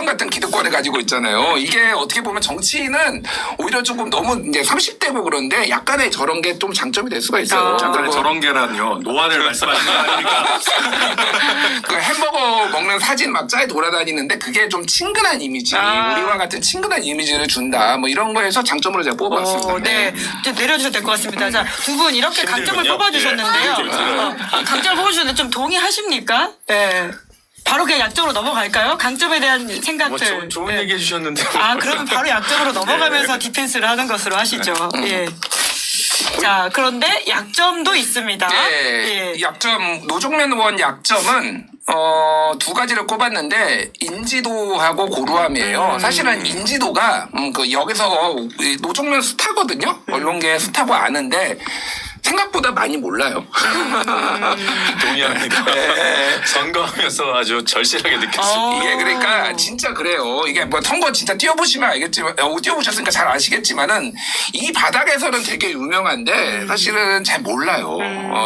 같은 기득권을 가지고 있잖아요. 이게 어떻게 보면 정치인은 오히려 조금 너무 이제 30대고 그런데 약간의 저런 게 좀 장점이 될 수가 있어요. 약간의 그리고 저런 게란요. 노안을 말씀하시는 거 아닙니까? 그 햄버거 먹는 사진 막 짜에 돌아다니는데 그게 좀 친근한 이미지, 우리와 같은 친근한 이미지를 준다. 뭐 이런 거에서 장점으로 제가 뽑아봤습니다. 네. 좀 내려주셔도 될 것 같습니다. 자, 두 분 이렇게 강점을 힘들군요. 뽑아주셨는데요. 예. 강점을 뽑아주셨는데 좀 동의하십니까? 네. 바로 그냥 약점으로 넘어갈까요? 강점에 대한 생각들. 뭐 좋은 네. 얘기 해주셨는데. 그러면 바로 약점으로 넘어가면서 디펜스를 하는 것으로 하시죠. 예. 자, 그런데 약점도 있습니다. 예. 약점, 노종면 의원 약점은, 두 가지를 꼽았는데, 인지도하고 고루함이에요. 사실은 인지도가, 여기서 노종면 스타거든요? 언론계 스타고 아는데, 생각보다 많이 몰라요. 동의합니다. 선거하면서 아주 절실하게 느꼈습니다. 이게 그러니까 진짜 그래요. 이게 뭐 선거 진짜 뛰어보시면 알겠지만, 뛰어보셨으니까 잘 아시겠지만은 이 바닥에서는 되게 유명한데 사실은 잘 몰라요.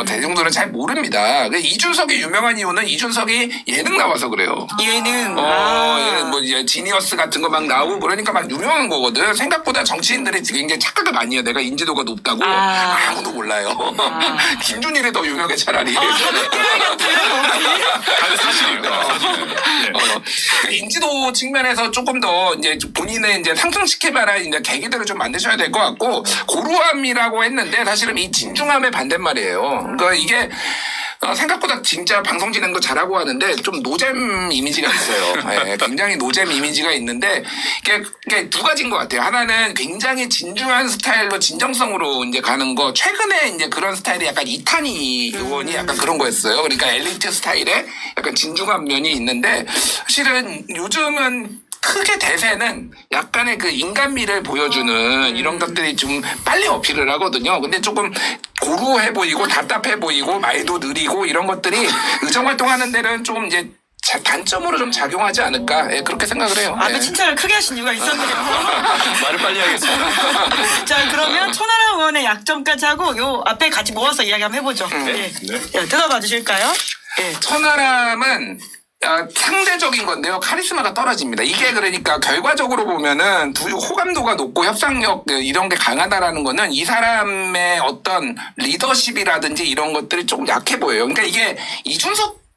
대중들은 잘 모릅니다. 이준석이 유명한 이유는 이준석이 예능 나와서 그래요. 예능. 얘는 뭐 이제 지니어스 같은 거 막 나오고 그러니까 막 유명한 거거든. 생각보다 정치인들이 굉장히 착각을 많이 해요. 내가 인지도가 높다고 아무도 몰라요. 김준일이 더 유명해 차라리. 그 인지도 측면에서 조금 더 이제 본인의 이제 상승시킬 만한 이제 계기들을 좀 만드셔야 될 것 같고 고루함이라고 했는데 사실은 이 진중함의 반대말이에요. 그러니까 이게 생각보다 진짜 방송 진행도 잘하고 하는데 좀 노잼 이미지가 있어요. 네, 굉장히 노잼 이미지가 있는데 이게 두 가지인 것 같아요. 하나는 굉장히 진중한 스타일로 진정성으로 이제 가는 거. 최근에 이제 그런 스타일이 약간 이탄희 의원이 약간 그런 거였어요. 그러니까 엘리트 스타일의 약간 진중한 면이 있는데 사실은 요즘은 크게 대세는 약간의 그 인간미를 보여주는 이런 것들이 좀 빨리 어필을 하거든요. 근데 조금 고루해 보이고 답답해 보이고 말도 느리고 이런 것들이 의정 활동하는 데는 좀 이제 단점으로 좀 작용하지 않을까 그렇게 생각을 해요. 앞에 칭찬을 크게 하신 이유가 있었네요. 말을 빨리 하겠습니다. 자, 그러면 천하람 의원의 약점까지 하고 요 앞에 같이 모아서 이야기 한번 해보죠. 예. 뜯어봐 주실까요? 예. 천하람은 상대적인 건데요. 카리스마가 떨어집니다. 이게 그러니까 결과적으로 보면은 호감도가 높고 협상력 이런 게 강하다라는 거는 이 사람의 어떤 리더십이라든지 이런 것들이 조금 약해 보여요. 그러니까 이게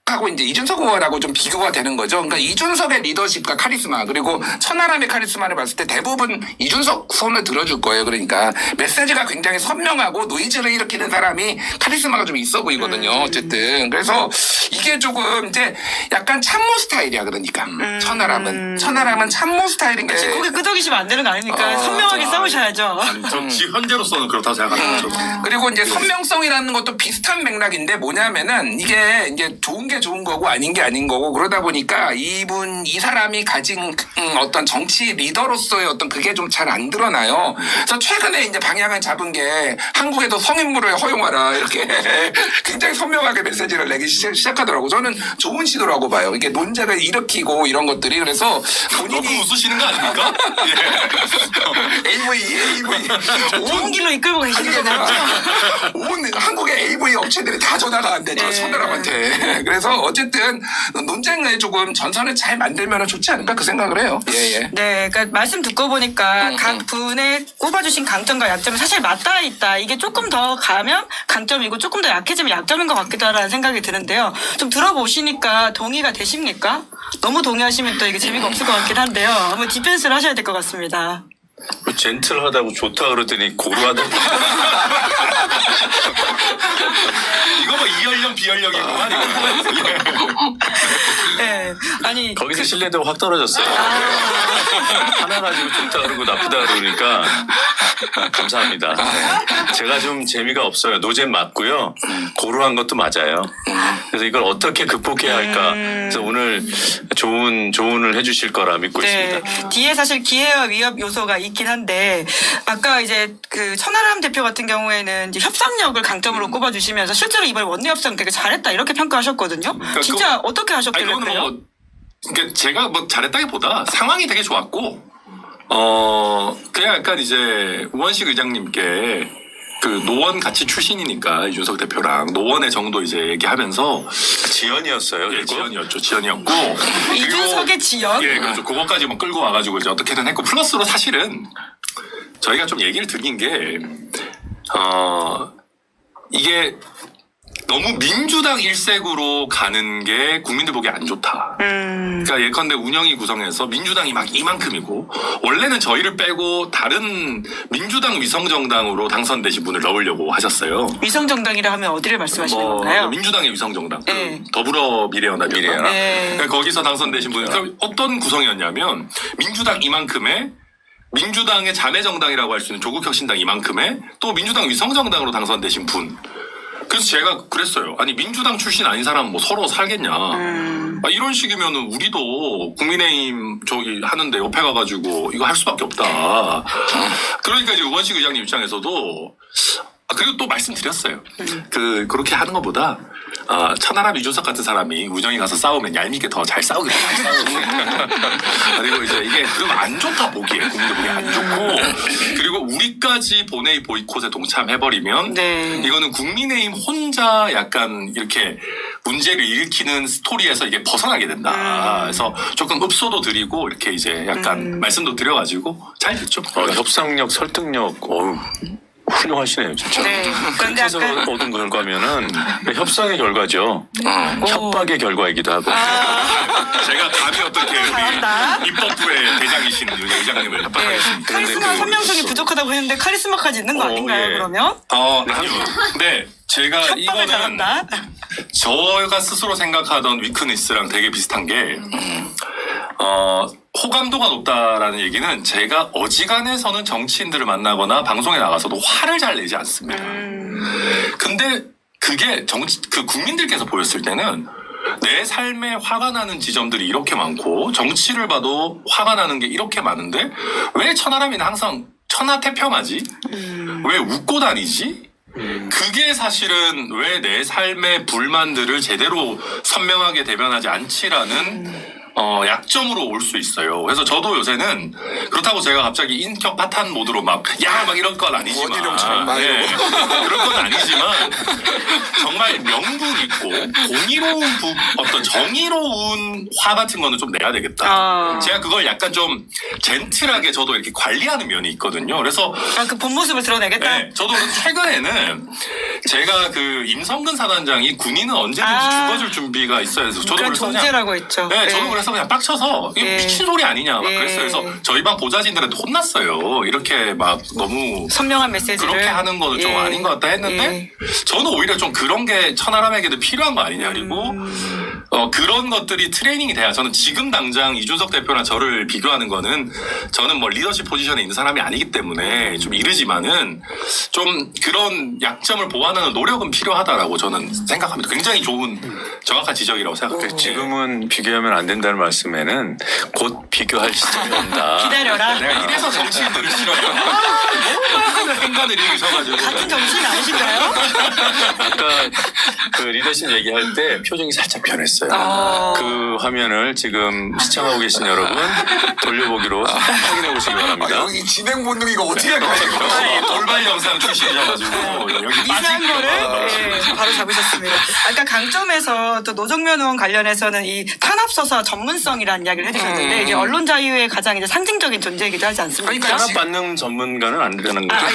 하고 이제 이준석 의원하고 좀 비교가 되는 거죠. 그러니까 이준석의 리더십과 카리스마 그리고 천하람의 카리스마를 봤을 때 대부분 이준석 손을 들어줄 거예요. 그러니까 메시지가 굉장히 선명하고 노이즈를 일으키는 사람이 카리스마가 좀 있어 보이거든요. 어쨌든 그래서 이게 조금 이제 약간 참모 스타일이야. 그러니까 천하람은 참모 스타일인 게 거기 끄덕이시면 안 되는 거 아닙니까? 선명하게 싸우셔야죠. 전 현재로서는 그렇다고 생각합니다. 그리고 이제 선명성이라는 것도 비슷한 맥락인데 뭐냐면은 이게 이제 좋은 게 좋은 거고 아닌 게 아닌 거고 그러다 보니까 이 사람이 가진 어떤 정치 리더로서의 어떤 그게 좀 잘 안 드러나요. 그래서 최근에 이제 방향을 잡은 게 한국에도 성인물을 허용하라 이렇게 굉장히 선명하게 메시지를 내기 시작하더라고. 저는 좋은 시도라고 봐요. 이게 논쟁을 일으키고 이런 것들이 그래서 본인이 너무 웃으시는 거 아닙니까? AV 좋은 길로 이끌고 계시잖아요. 온 한국의 AV 업체들이 다 전화가 안 되죠. 천하람한테. 그래서 어쨌든 논쟁을 조금 전선을 잘 만들면 좋지 않을까 그 생각을 해요. 예. 네, 그러니까 말씀 듣고 보니까 각 분의 꼽아주신 강점과 약점이 사실 맞닿아 있다. 이게 조금 더 가면 강점이고 조금 더 약해지면 약점인 것 같기도 하다는 생각이 드는데요. 좀 들어보시니까 동의가 되십니까? 너무 동의하시면 또 이게 재미가 없을 것 같긴 한데요. 한번 디펜스를 하셔야 될 것 같습니다. 뭐 젠틀하다고 좋다 그러더니 고루하다고. 이거 뭐 이연령 비연령이구만 이거. 네. 아니 거기서 신뢰도가 확 떨어졌어요. 하나 가지고 좋다 그러고 나쁘다 그러니까 감사합니다. 네. 제가 좀 재미가 없어요. 노잼 맞고요. 고루한 것도 맞아요. 그래서 이걸 어떻게 극복해야 할까. 그래서 오늘 좋은 조언을 해주실 거라 믿고 네. 있습니다. 뒤에 사실 기회와 위협 요소가 있긴 한데 아까 이제 그 천하람 대표 같은 경우에는 이제 협상력을 강점으로 꼽아주시면서 실제로 이번 원내 협상 되게 잘했다 이렇게 평가하셨거든요. 진짜 어떻게 하셨길래 아니, 그거는 그래요? 뭐, 그러니까 제가 뭐 잘했다기보다 상황이 되게 좋았고, 그냥 약간 이제 우원식 의장님께 그 노원 같이 출신이니까 이준석 대표랑 노원의 정도 이제 얘기하면서 지연이었어요. 예, 그리고 지연이었죠. 지연이었고. 이준석의 지연? 예, 그렇죠. 그거까지 뭐 끌고 와가지고 이제 어떻게든 했고, 플러스로 사실은 저희가 좀 얘기를 드린 게, 이게 너무 민주당 일색으로 가는 게 국민들 보기에 안 좋다. 그러니까 예컨대 운영위 구성에서 민주당이 막 이만큼이고 원래는 저희를 빼고 다른 민주당 위성정당으로 당선되신 분을 넣으려고 하셨어요. 위성정당이라 하면 어디를 말씀하시는 뭐 건가요? 민주당의 위성정당, 그 네. 더불어 미래연합. 네. 그러니까 거기서 당선되신 분. 그러니까 어떤 구성이었냐면 민주당 이만큼에 민주당의 자매정당이라고 할 수 있는 조국혁신당 이만큼에 또 민주당 위성정당으로 당선되신 분. 그래서 제가 그랬어요. 아니 민주당 출신 아닌 사람은 뭐 서로 살겠냐. 이런 식이면은 우리도 국민의힘 저기 하는데 옆에 가가지고 이거 할 수밖에 없다. 그러니까 이제 우원식 의장님 입장에서도 그리고 또 말씀드렸어요. 그렇게 하는 것보다 천하람 이준석 같은 사람이 우정이 가서 싸우면 얄밉게 더 잘 싸우게 잘 싸우고 그리고 이제 이게 그럼 안 좋다 보기에 국민들 보기에 안 좋고 그리고 우리까지 본회의 보이콧에 동참해버리면 네. 이거는 국민의힘 혼자 약간 이렇게 문제를 일으키는 스토리에서 이게 벗어나게 된다. 그래서 조금 읍소도 드리고 이렇게 이제 약간 말씀도 드려가지고 잘 됐죠. 협상력, 설득력, 훌륭하시네요, 진짜. 네. 그렇게 그런데 해서 약간 얻은 결과면은 협상의 결과죠. 협박의 결과이기도 하고. 제가 감히 어떻게 잘한다. 우리 입법부의 대장이신 의장님을 네. 협박하겠습니다. 카리스마 선명성이 부족하다고 했는데 카리스마까지 있는 거 아닌가요? 예. 그러면? 아니요. 네. 제가 협박을 이거는 잘한다. 저가 스스로 생각하던 위크니스랑 되게 비슷한 게, 호감도가 높다라는 얘기는 제가 어지간해서는 정치인들을 만나거나 방송에 나가서도 화를 잘 내지 않습니다. 근데 그게 그 국민들께서 보였을 때는 내 삶에 화가 나는 지점들이 이렇게 많고 정치를 봐도 화가 나는 게 이렇게 많은데 왜 천하람이는 항상 천하태평하지? 왜 웃고 다니지? 그게 사실은 왜 내 삶의 불만들을 제대로 선명하게 대변하지 않지라는 약점으로 올 수 있어요. 그래서 저도 요새는 그렇다고 제가 갑자기 인격 파탄 모드로 막 이럴 건 아니지만 원희룡처럼 막 그럴 건 아니지만 정말 명분 있고 공의로운 어떤 정의로운 화 같은 거는 좀 내야 되겠다. 제가 그걸 약간 좀 젠틀하게 저도 이렇게 관리하는 면이 있거든요. 그래서 그 본 모습을 드러내겠다. 네, 저도 최근에는 제가 그 임성근 사단장이 군인은 언제든지 죽어줄 준비가 있어야 해서 저도 그런 그래서 그냥 존재라고 있죠. 네, 저도 그래서 그냥 빡쳐서 이게 네. 미친 소리 아니냐 막 네. 그랬어요. 그래서 저희 방 보좌진들한테 혼났어요. 이렇게 막 너무 선명한 메시지를 그렇게 하는 거는 좀 예. 아닌 것 같다 했는데 저는 오히려 좀 그런 게 천하람에게도 필요한 거 아니냐. 그리고 그런 것들이 트레이닝이 돼야 저는 지금 당장 이준석 대표나 저를 비교하는 거는 저는 뭐 리더십 포지션에 있는 사람이 아니기 때문에 좀 이르지만은 좀 그런 약점을 보완하는 노력은 필요하다라고 저는 생각합니다. 굉장히 좋은 정확한 지적이라고 생각해요. 지금은 비교하면 안 된다는 말씀에는 곧 비교할 시점이 온다. 기다려라. 내가 이래서 정치인들을 싫어요. 너무 많은 행간을 일으키셔가지고. 같은 정신 아니신가요? 아까 그 리더십 얘기할 때 표정이 살짝 변했어요. 그 화면을 지금 시청하고 계신 여러분 돌려보기로 확인해 보시기 바랍니다. 여기 진행 본능 이거 어떻게 할 거예요? 돌발 영상 출신이셔가지고 여기 이상한 빠지고. 거를 예, 바로 잡으셨습니다. 아까 강점에서 또 노정면 의원 관련해서는 이 탄압서사 전문성이라는 이야기를 해주셨는데 이게 언론 자유의 가장 이제 상징적인 존재이기도 하지 않습니까? 그러니까 탄압받는 전문가는 안 되는 거죠.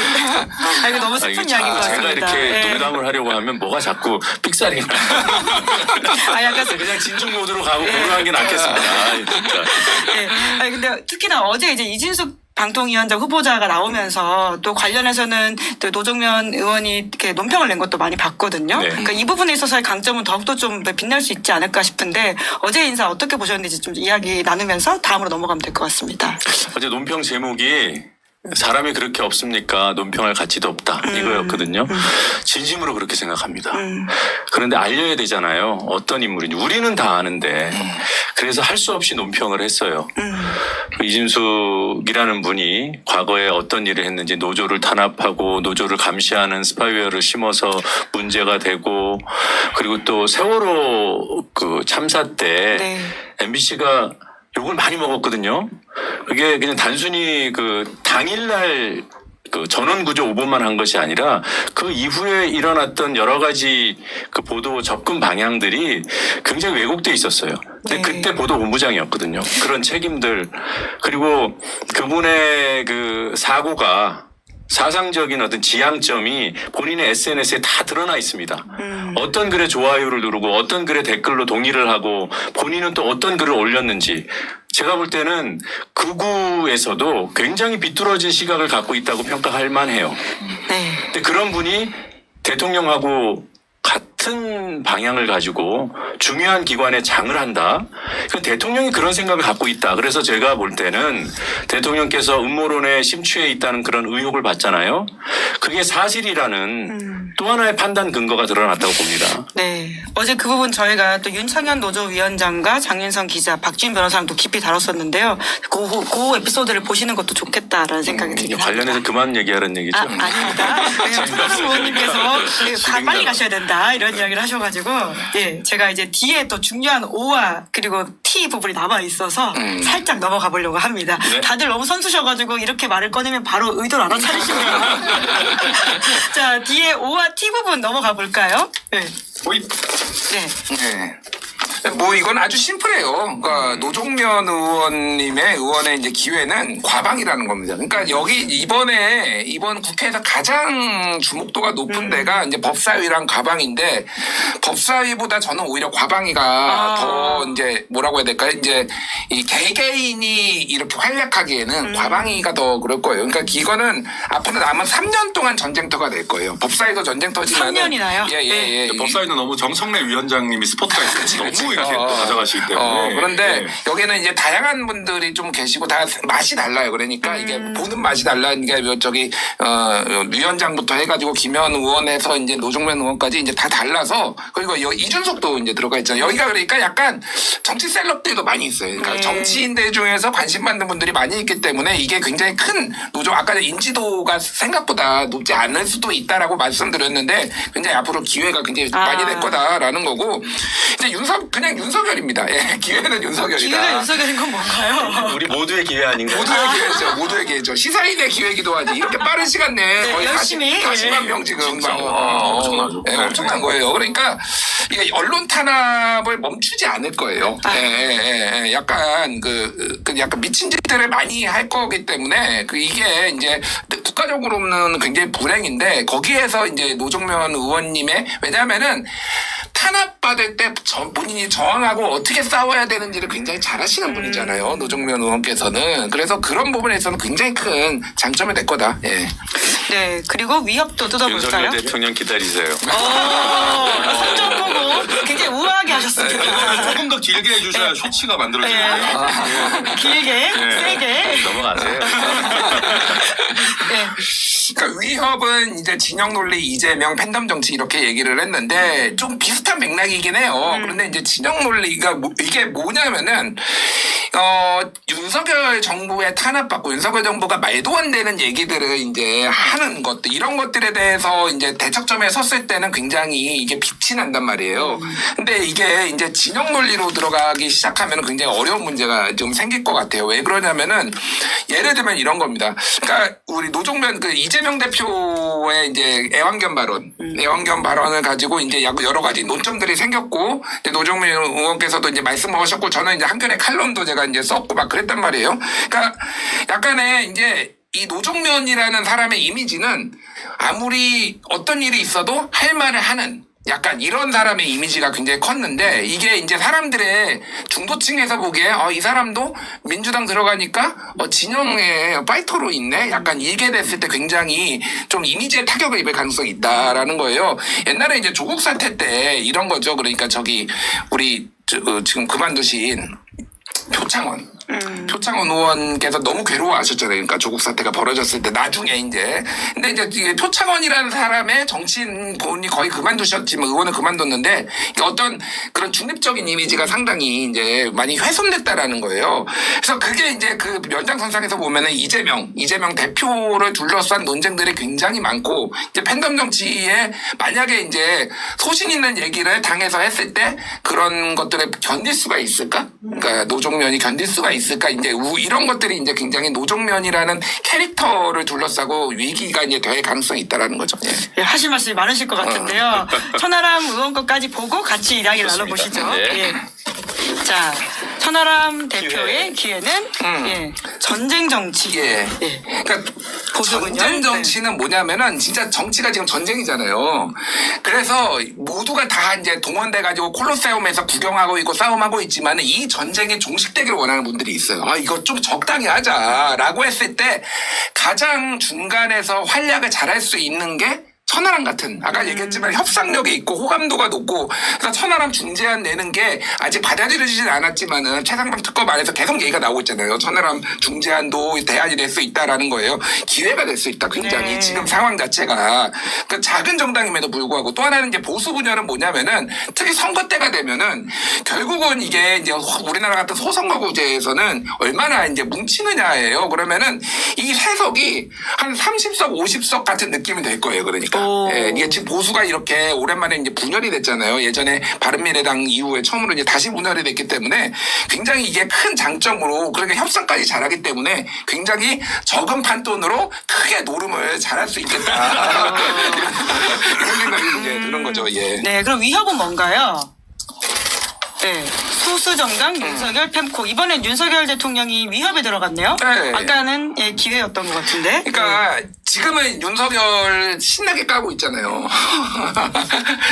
이거 너무 슬픈 이게 이야기인 것 제가 같습니다. 이렇게 예. 농담을 하려고 하면 뭐가 자꾸 삑사리 약간 그냥 진중 모드로 가고 고르는 게 낫겠습니다. 진짜. 예. 아니 근데 특히나 어제 이제 이준석 방통위원장 후보자가 나오면서 또 관련해서는 또 노정면 의원이 이렇게 논평을 낸 것도 많이 봤거든요. 네. 그러니까 이 부분에 있어서의 강점은 더욱더 좀 더 빛날 수 있지 않을까 싶은데 어제 인사 어떻게 보셨는지 좀 이야기 나누면서 다음으로 넘어가면 될 것 같습니다. 어제 논평 제목이 사람이 그렇게 없습니까? 논평할 가치도 없다. 이거였거든요. 진심으로 그렇게 생각합니다. 그런데 알려야 되잖아요. 어떤 인물인지. 우리는 다 아는데. 그래서 할 수 없이 논평을 했어요. 이진숙이라는 분이 과거에 어떤 일을 했는지 노조를 탄압하고 노조를 감시하는 스파이웨어를 심어서 문제가 되고 그리고 또 세월호 그 참사 때 네. MBC가 욕을 많이 먹었거든요. 그게 그냥 단순히 그 당일날 그 전원 구조 5분만 한 것이 아니라 그 이후에 일어났던 여러 가지 그 보도 접근 방향들이 굉장히 왜곡돼 있었어요. 근데 네. 그때 보도 본부장이었거든요. 그런 책임들 그리고 그분의 그 사고가 사상적인 어떤 지향점이 본인의 SNS에 다 드러나 있습니다. 어떤 글에 좋아요를 누르고 어떤 글에 댓글로 동의를 하고 본인은 또 어떤 글을 올렸는지 제가 볼 때는 극우에서도 굉장히 비뚤어진 시각을 갖고 있다고 평가할 만해요. 네. 근데 그런 분이 대통령하고 같은 방향을 가지고 중요한 기관에 장을 한다. 그건 대통령이 그런 생각을 갖고 있다. 그래서 제가 볼 때는 대통령께서 음모론에 심취해 있다는 그런 의혹을 받잖아요. 그게 사실이라는 또 하나의 판단 근거가 드러났다고 봅니다. 네. 어제 그 부분 저희가 또 윤창현 노조위원장과 장윤성 기자, 박준 변호사랑 또 깊이 다뤘었는데요. 그 에피소드를 보시는 것도 좋겠다라는 생각이 들긴 합니다. 관련해서 그만 얘기하라는 얘기죠. 아닙니다. 왜냐면 손아섭 의원님께서 빨리 가셔야 된다 이런 이야기를 하셔가지고 예 제가 이제 뒤에 또 중요한 O와 그리고 T 부분이 남아 있어서 살짝 넘어가 보려고 합니다. 네? 다들 너무 선수셔가지고 이렇게 말을 꺼내면 바로 의도를 알아차리시네요. 자 뒤에 O와 T 부분 넘어가 볼까요? 네. 네. 네. 뭐 이건 아주 심플해요. 그러니까 노종면 의원의 이제 기회는 과방이라는 겁니다. 그러니까 여기 이번 국회에서 가장 주목도가 높은 데가 이제 법사위랑 과방인데 법사위보다 저는 오히려 과방위가 더 이제 뭐라고 해야 될까요? 이제 이 개개인이 이렇게 활약하기에는 과방위가 더 그럴 거예요. 그러니까 이거는 앞으로 남은 3년 동안 전쟁터가 될 거예요. 법사위도 전쟁터지만 3년이나요? 예. 법사위는 너무 정성래 위원장님이 스포트라이트 너무 이렇게 또 가져가시기 때문에. 그런데 예. 여기는 이제 다양한 분들이 좀 계시고 다 맛이 달라요. 그러니까 이게 보는 맛이 달라니까 저기 위원장부터 해가지고 김현 의원에서 이제 노종면 의원까지 이제 다 달라서 그리고 이준석도 이제 들어가 있잖아요. 여기가 그러니까 약간 정치 셀럽들도 많이 있어요. 그러니까 네. 정치인들 중에서 관심 받는 분들이 많이 있기 때문에 이게 굉장히 큰 노조 아까 인지도가 생각보다 높지 않을 수도 있다라고 말씀드렸는데 굉장히 앞으로 기회가 굉장히 많이 될 거다라는 거고 이제 그냥 윤석열입니다. 예, 기회는 윤석열이다. 기회가 윤석열인 건 뭔가요? 우리 모두의 기회 아닌가요? 모두의 기회죠. 시사인의 기회이기도 하지. 이렇게 빠른 시간 내에 네, 거의 열심히. 40만 명 지금 진짜. 막, 엄청나죠. 예, 엄청난 거예요. 그러니까 이게 언론 탄압을 멈추지 않을 거예요. 약간 약간 미친 짓들을 많이 할 거기 때문에 이게 이제 국가적으로는 굉장히 불행인데 거기에서 이제 노종면 의원님의 왜냐하면은 탄압받을 때 본인이 저항하고 어떻게 싸워야 되는지를 굉장히 잘하시는 분이잖아요. 노종면 의원께서는. 그래서 그런 부분에서는 굉장히 큰 장점이 될 거다. 예. 네. 그리고 위협도 뜯어볼까요? 윤석열 대통령 기다리세요. 성적 보고 굉장히 우아하게 하셨습니다. 조금 더 길게 해주셔야 쇼치가 만들어지는데요. 길게, 세게. 넘어가세요. 네. 그러니까 위협은 이제 진영 논리, 이재명, 팬덤 정치 이렇게 얘기를 했는데 좀 비슷한 맥락이긴 해요. 그런데 이제 진영 논리가 이게 뭐냐면은 윤석열 정부의 탄압받고 윤석열 정부가 말도 안 되는 얘기들을 이제 하는 것들 이런 것들에 대해서 이제 대척점에 섰을 때는 굉장히 이게 빛이 난단 말이에요. 근데 이게 이제 진영 논리로 들어가기 시작하면 굉장히 어려운 문제가 좀 생길 것 같아요. 왜 그러냐면은 예를 들면 이런 겁니다. 그러니까 우리 노종면 이재명 대표의 이제 애완견 발언을 가지고 이제 여러 가지 논점들이 생겼고 이제 노종면 의원께서도 이제 말씀하셨고 저는 이제 한겨레 칼럼도 제가 이제 썼고 막 그랬단 말이에요. 그러니까 약간의 이제 이 노종면이라는 사람의 이미지는 아무리 어떤 일이 있어도 할 말을 하는 약간 이런 사람의 이미지가 굉장히 컸는데 이게 이제 사람들의 중도층에서 보기에 이 사람도 민주당 들어가니까 진영의 파이터로 있네. 약간 이게 됐을 때 굉장히 좀 이미지에 타격을 입을 가능성이 있다라는 거예요. 옛날에 이제 조국 사태 때 이런 거죠. 그러니까 저기 우리 지금 그만두신 표창원 의원께서 너무 괴로워하셨잖아요. 그러니까 조국 사태가 벌어졌을 때 나중에 이제 근데 이제 이게 표창원이라는 사람의 정치인 본이 거의 그만두셨지만 의원을 그만뒀는데 이게 어떤 그런 중립적인 이미지가 상당히 이제 많이 훼손됐다라는 거예요. 그래서 그게 이제 그 연장선상에서 보면은 이재명 대표를 둘러싼 논쟁들이 굉장히 많고 이제 팬덤 정치에 만약에 이제 소신 있는 얘기를 당에서 했을 때 그런 것들을 견딜 수가 있을까? 그러니까 노종면이 견딜 수가 있을까? 이제 이런 것들이 이제 굉장히 노종면이라는 캐릭터를 둘러싸고 위기가 이제 될 가능성이 있다라는 거죠. 예, 하실 말씀이 많으실 것 같은데요. 천하람 의원 것까지 보고 같이 이야기를 나눠보시죠. 네. 예. 자, 천하람 대표의 기회는 예, 전쟁 정치. 예. 예. 그러니까 보수군요. 전쟁 정치는 뭐냐면은 진짜 정치가 지금 전쟁이잖아요. 그래서 모두가 다 이제 동원돼가지고 콜로세움에서 구경하고 있고 싸움하고 있지만 이 전쟁이 종식되기를 원하는 분들이 있어요. 이거 좀 적당히 하자라고 했을 때 가장 중간에서 활약을 잘할 수 있는 게 천하람 같은 아까 얘기했지만 협상력이 있고 호감도가 높고 그래서 천하람 중재안 내는 게 아직 받아들여지진 않았지만은 최상병 특검 안에서 계속 얘기가 나오고 있잖아요. 천하람 중재안도 대안이 될 수 있다라는 거예요. 기회가 될 수 있다. 굉장히 네. 지금 상황 자체가 그 작은 정당임에도 불구하고 또 하나는 이제 보수 분열은 뭐냐면은 특히 선거 때가 되면은 결국은 이게 이제 우리나라 같은 소선거구제에서는 얼마나 이제 뭉치느냐예요. 그러면은 이 세석이 한 30석 50석 같은 느낌이 될 거예요. 그러니까. 예, 이게 지금 보수가 이렇게 오랜만에 이제 분열이 됐잖아요. 예전에 바른미래당 이후에 처음으로 이제 다시 분열이 됐기 때문에 굉장히 이게 큰 장점으로 그러니까 협상까지 잘하기 때문에 굉장히 적은 판돈으로 크게 노름을 잘할 수 있겠다. 이런 생각이 이제 드는 거죠. 예. 네, 그럼 위협은 뭔가요? 네, 소수정당 윤석열 펜코 이번엔 윤석열 대통령이 위협에 들어갔네요. 네. 아까는 예, 기회였던 것 같은데. 그러니까 지금은 윤석열 신나게 까고 있잖아요.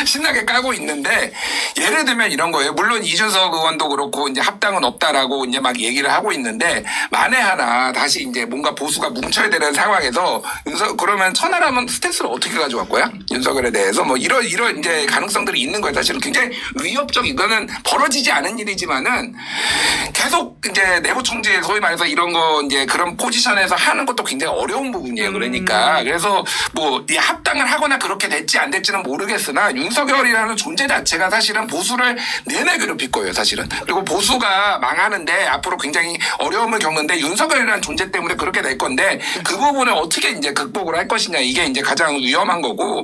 신나게 까고 있는데 예를 들면 이런 거예요. 물론 이준석 의원도 그렇고 이제 합당은 없다라고 이제 막 얘기를 하고 있는데 만에 하나 다시 이제 뭔가 보수가 뭉쳐야 되는 상황에서 그러면 천하람은 스탠스를 어떻게 가져갈 거야? 윤석열에 대해서 뭐 이런 이제 가능성들이 있는 거예요. 사실은 굉장히 위협적인 이거는 벌어지지 않은 일이지만은 계속 이제 내부 총재 소위 말해서 이런 거 이제 그런 포지션에서 하는 것도 굉장히 어려운 부분이에요. 그러니까 그래서 뭐 이 합당을 하거나 그렇게 됐지 안 됐지는 모르겠으나 윤석열이라는 존재 자체가 사실은 보수를 내내 괴롭힐 거예요. 사실은. 그리고 보수가 망하는데 앞으로 굉장히 어려움을 겪는데 윤석열이라는 존재 때문에 그렇게 될 건데 그 부분을 어떻게 이제 극복을 할 것이냐 이게 이제 가장 위험한 거고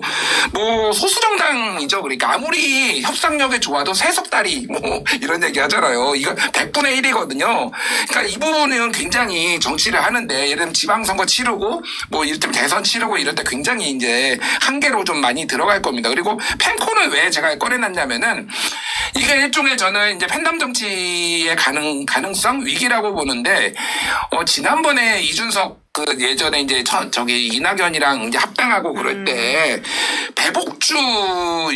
뭐 소수정당이죠. 그러니까 아무리 협상력이 좋아도 세석다리 뭐 이런 얘기 하잖아요. 이거 100분의 1이거든요. 그러니까 이 부분은 굉장히 정치를 하는데 예를 들면 지방선거 치르고 뭐 이를테면 대선 치르고 이럴 때 굉장히 이제 한계로 좀 많이 들어갈 겁니다. 그리고 펜코는 왜 제가 꺼내놨냐면은 이게 일종의 저는 이제 팬덤 정치의 가능성 위기라고 보는데 지난번에 이준석 그 예전에 이제 저기 이낙연이랑 이제 합당하고 그럴 때 배복주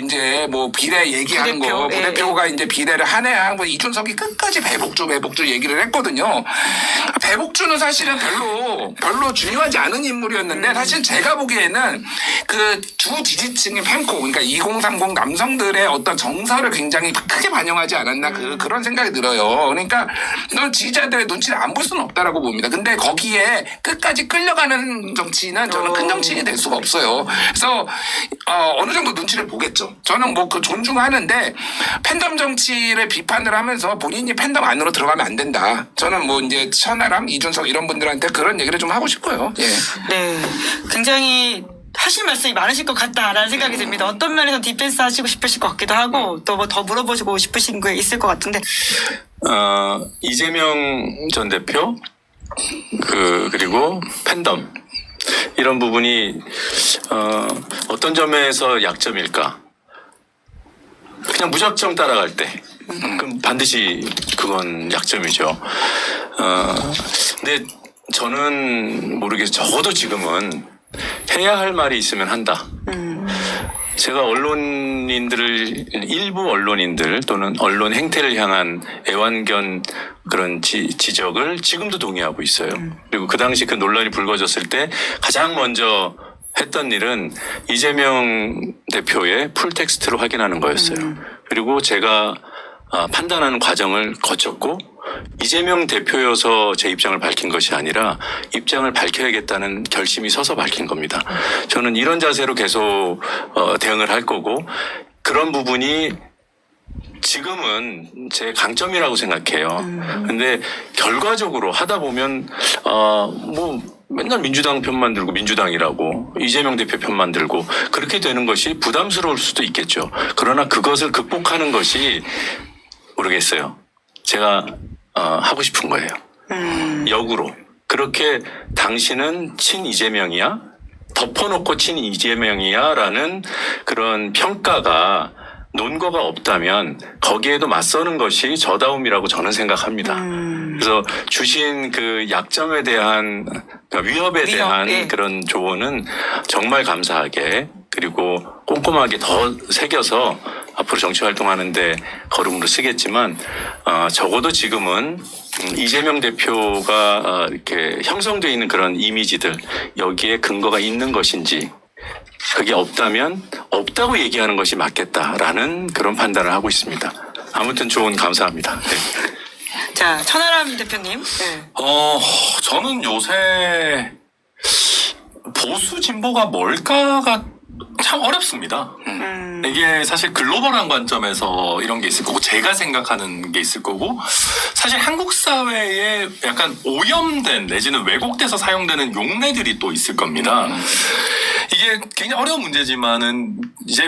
이제 뭐 비례 얘기한 거 부대표가 이제 비례를 한해한 거 이준석이 끝까지 배복주 얘기를 했거든요. 배복주는 사실은 별로 중요하지 않은 인물이었는데 사실 제가 보기에는 그 주 지지층인 펜코 그러니까 2030 남성들의 어떤 정서를 굉장히 크게 반영하지 않았나 그런 생각이 들어요. 그러니까 넌 지지자들의 눈치를 안 볼 수는 없다라고 봅니다. 근데 거기에 끝까지 끌려가는 정치는 저는 큰 정치인이 될 수가 없어요. 그래서 어느 정도 눈치를 보겠죠. 저는 뭐 그 존중하는데 팬덤 정치를 비판을 하면서 본인이 팬덤 안으로 들어가면 안 된다. 저는 뭐 이제 천하람, 이준석 이런 분들한테 그런 얘기를 좀 하고 싶어요. 예. 네, 굉장히 하실 말씀이 많으실 것 같다라는 생각이 듭니다. 어떤 면에서 디펜스 하시고 싶으실 것 같기도 하고 또 뭐 더 물어보시고 싶으신 게 있을 것 같은데. 이재명 전 대표 그리고 팬덤 이런 부분이 어떤 점에서 약점일까? 그냥 무작정 따라갈 때 그럼 반드시 그건 약점이죠. 근데 저는 모르겠어요. 적어도 지금은 해야 할 말이 있으면 한다. 제가 일부 언론인들 또는 언론 행태를 향한 애완견 그런 지적을 지금도 동의하고 있어요. 그리고 그 당시 그 논란이 불거졌을 때 가장 먼저 했던 일은 이재명 대표의 풀텍스트로 확인하는 거였어요. 그리고 제가 판단하는 과정을 거쳤고 이재명 대표여서 제 입장을 밝힌 것이 아니라 입장을 밝혀야겠다는 결심이 서서 밝힌 겁니다. 저는 이런 자세로 계속 대응을 할 거고 그런 부분이 지금은 제 강점이라고 생각해요. 근데 결과적으로 하다 보면 뭐 맨날 민주당 편만 들고 민주당이라고 이재명 대표 편만 들고 그렇게 되는 것이 부담스러울 수도 있겠죠. 그러나 그것을 극복하는 것이 모르겠어요. 제가 하고 싶은 거예요. 역으로 그렇게 당신은 친 이재명이야? 덮어놓고 친 이재명이야? 라는 그런 평가가 논거가 없다면 거기에도 맞서는 것이 저다움이라고 저는 생각합니다. 그래서 주신 그 약점에 대한 그러니까 위협에 대한 예. 그런 조언은 정말 감사하게 그리고 꼼꼼하게 더 새겨서 앞으로 정치 활동하는데 걸음으로 쓰겠지만 적어도 지금은 이재명 대표가 이렇게 형성되어 있는 그런 이미지들 여기에 근거가 있는 것인지 그게 없다면 없다고 얘기하는 것이 맞겠다라는 그런 판단을 하고 있습니다. 아무튼 조언 감사합니다. 네. 자, 천하람 대표님. 네. 저는 요새 보수 진보가 뭘까가 참 어렵습니다. 이게 사실 글로벌한 관점에서 이런 게 있을 거고 제가 생각하는 게 있을 거고 사실 한국 사회에 약간 오염된 내지는 왜곡돼서 사용되는 용례들이 또 있을 겁니다. 이게 굉장히 어려운 문제지만은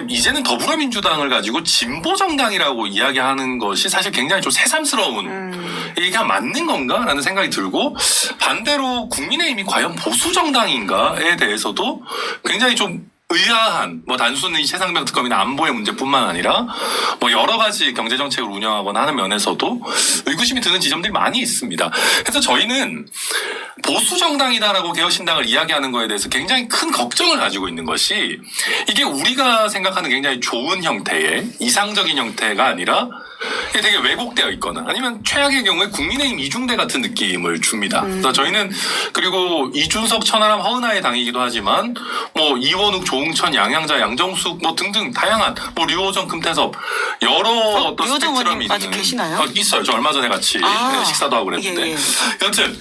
이제는 더불어민주당을 가지고 진보 정당이라고 이야기하는 것이 사실 굉장히 좀 새삼스러운 이게 맞는 건가라는 생각이 들고 반대로 국민의힘이 과연 보수 정당인가에 대해서도 굉장히 좀 의아한 뭐 단순히 최상병 특검이나 안보의 문제뿐만 아니라 뭐 여러 가지 경제 정책을 운영하거나 하는 면에서도 의구심이 드는 지점들이 많이 있습니다. 그래서 저희는 보수 정당이다라고 개혁신당을 이야기하는 거에 대해서 굉장히 큰 걱정을 가지고 있는 것이 이게 우리가 생각하는 굉장히 좋은 형태의 이상적인 형태가 아니라 이게 되게 왜곡되어 있거나 아니면 최악의 경우에 국민의힘 이중대 같은 느낌을 줍니다. 그래서 저희는 그리고 이준석, 천하람, 허은하의 당이기도 하지만 뭐 이원욱, 조응천, 양양자, 양정숙 뭐 등등 다양한 뭐 류호정, 금태섭 여러 어떤 류호정 스펙트럼이 의원님 아직 계시나요? 있어요. 저 얼마 전에 같이 식사도 하고 그랬는데 예. 여튼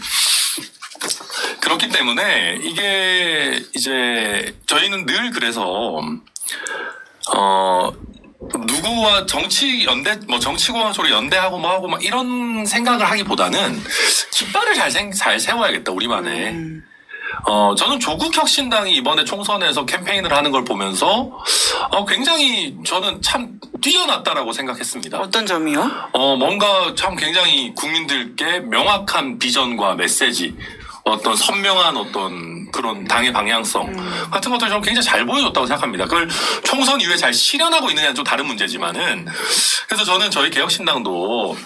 그렇기 때문에 이게 이제 저희는 늘 그래서 누구와 정치 연대 뭐 정치공학적으로 연대하고 뭐 하고 막 이런 생각을 하기보다는 깃발을 잘 세워야겠다 우리만의. 저는 조국 혁신당이 이번에 총선에서 캠페인을 하는 걸 보면서 굉장히 저는 참 뛰어났다라고 생각했습니다. 어떤 점이요? 뭔가 참 굉장히 국민들께 명확한 비전과 메시지 어떤 선명한 어떤 그런 당의 방향성 같은 것들을 저는 굉장히 잘 보여줬다고 생각합니다. 그걸 총선 이후에 잘 실현하고 있느냐는 좀 다른 문제지만은 그래서 저는 저희 개혁신당도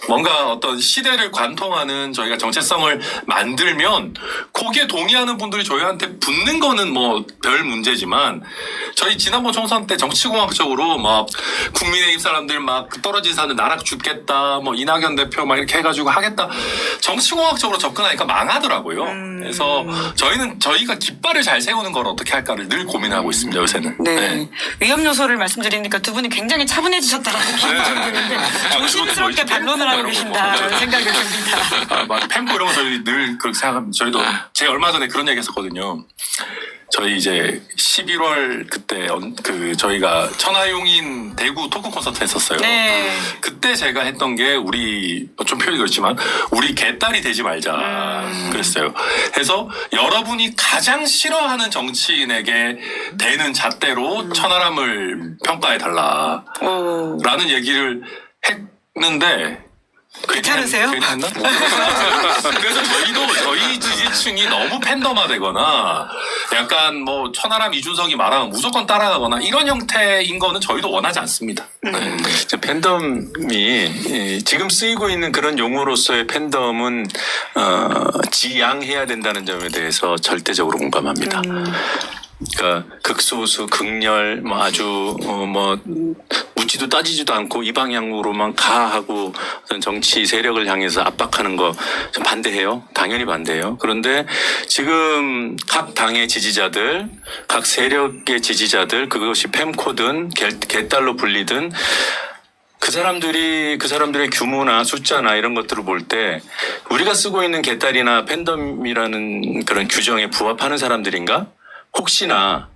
뭔가 어떤 시대를 관통하는 저희가 정체성을 만들면 거기에 동의하는 분들이 저희한테 붙는 거는 뭐 별 문제지만 저희 지난번 총선 때 정치공학적으로 막 국민의힘 사람들 막 떨어진 산을 나락 죽겠다 뭐 이낙연 대표 막 이렇게 해가지고 하겠다 정치공학적으로 접근하니까 망하더라고요. 그래서 저희는 저희가 깃발을 잘 세우는 걸 어떻게 할까를 늘 고민하고 있습니다 요새는. 네. 위험 요소를 말씀드리니까 두 분이 굉장히 차분해지셨다라고 기분이 좀 드는데 조심스럽게 반론을 하고 계신다라는 생각이 듭니다. 맞아. 펜코 이런 거 저희 늘 그렇게 생각합니다. 저희도 제가 얼마 전에 그런 얘기 했었거든요. 저희 이제 11월 그때 그 저희가 천하용인 대구 토크 콘서트 했었어요. 네. 그때 제가 했던 게 우리 좀 표현이 그렇지만 우리 개딸이 되지 말자 그랬어요. 그래서 여러분이 가장 싫어하는 정치인에게 되는 잣대로 천하람을 평가해 달라라는 얘기를 했는데 괜찮으세요? 괜히 했나? 그래서 저희 지지층이 너무 팬덤화되거나 약간 뭐 천하람, 이준석이 말하면 무조건 따라가거나 이런 형태인 거는 저희도 원하지 않습니다. 네. 팬덤이 지금 쓰이고 있는 그런 용어로서의 팬덤은 지양해야 된다는 점에 대해서 절대적으로 공감합니다. 그러니까 극소수, 극렬, 뭐 아주 뭐 묻지도 따지지도 않고 이 방향으로만 가 하고 어떤 정치 세력을 향해서 압박하는 거 좀 반대해요. 당연히 반대해요. 그런데 지금 각 당의 지지자들, 각 세력의 지지자들, 그것이 팸코든 개딸로 불리든 그 사람들의 규모나 숫자나 이런 것들을 볼 때 우리가 쓰고 있는 개딸이나 팬덤이라는 그런 규정에 부합하는 사람들인가? 혹시나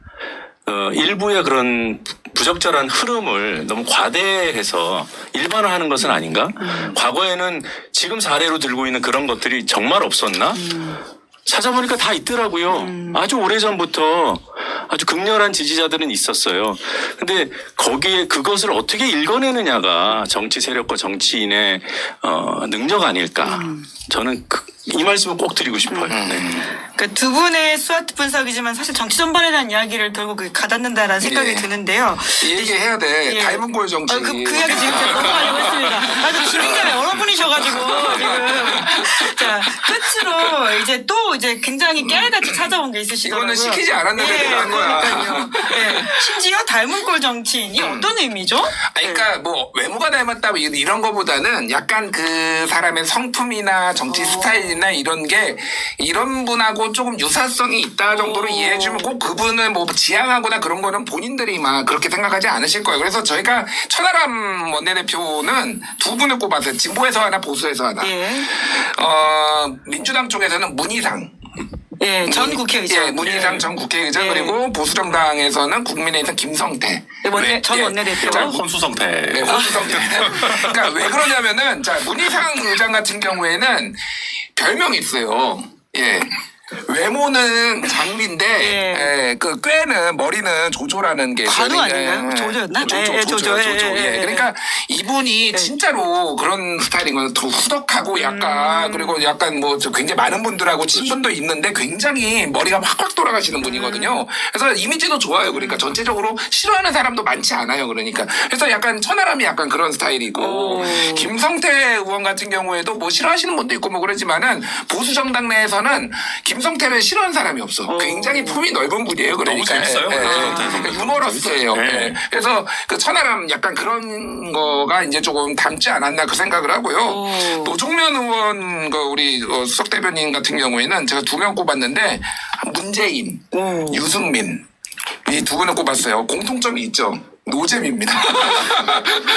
일부의 그런 부적절한 흐름을 너무 과대해서 일반화하는 것은 아닌가? 과거에는 지금 사례로 들고 있는 그런 것들이 정말 없었나? 찾아보니까 다 있더라고요. 아주 오래전부터 아주 극렬한 지지자들은 있었어요. 근데 거기에 그것을 어떻게 읽어내느냐가 정치 세력과 정치인의 능력 아닐까. 저는 이 말씀을 꼭 드리고 싶어요. 네. 그러니까 두 분의 스와트 분석이지만 사실 정치 전반에 대한 이야기를 결국 가닿는다라는 생각이 예. 드는데요. 이 얘기 해야 돼. 예. 닮은 골 정치. 그 이야기 지금 제가 넘어가려고 했습니다. 그 진행자가 여러분이셔가지고 지금 자 끝으로 이제 굉장히 깨알같이 찾아온 게 있으시더라고요. 이거는 시키지 않았는데 내가 한 거야. 그러니까요. 예. 심지어 닮은 꼴 정치인이 어떤 의미죠? 그러니까 뭐 외모가 닮았다 뭐 이런 거보다는 약간 그 사람의 성품이나 정치 스타일이나 이런 게 이런 분하고 조금 유사성이 있다 정도로 이해해주면 꼭 그분을 뭐 지향하거나 그런 거는 본인들이 막 그렇게 생각하지 않으실 거예요. 그래서 저희가 천하람 원내대표는 두 분을 꼽았어요. 진보에서 하나, 보수에서 하나. 예. 민주당 쪽에서는 문희상. 예, 전 국회의장. 예, 문희상 예. 전 국회의장 예. 그리고 보수정당에서는 국민의힘 김성태. 전 원내대표. 자, 혼수성태. 네, 혼수성태. 그러니까 왜 그러냐면은 자 문희상 의장 같은 경우에는 별명이 있어요. 예. 외모는 장미인데 예. 그 꾀는 머리는 조조라는 게 있어요. 관우 아닌가요? 조조였나? 예, 조조. 예. 그러니까 이분이 진짜로 그런 스타일인 거는 더 후덕하고 약간 그리고 약간 뭐 굉장히 많은 분들하고 친분도 있는데 굉장히 머리가 확확 돌아가시는 분이거든요. 그래서 이미지도 좋아요. 그러니까 전체적으로 싫어하는 사람도 많지 않아요. 그러니까 그래서 약간 천하람이 약간 그런 스타일이고 김성태 의원 같은 경우에도 뭐 싫어하시는 분도 있고 뭐 그러지만은 보수 정당 내에서는 김성태를 싫어하는 사람이 없어. 굉장히 품이 넓은 분이에요. 그러니까 너무 재밌어요. 그러니까 유머러스예요. 네. 예. 그래서 그 천하람 약간 그런 거가 이제 조금 닮지 않았나 그 생각을 하고요. 노종면 의원 그 우리 수석 대변인 같은 경우에는 제가 두 명 꼽았는데 문재인, 유승민 이 두 분을 꼽았어요. 공통점이 있죠. 노잼입니다.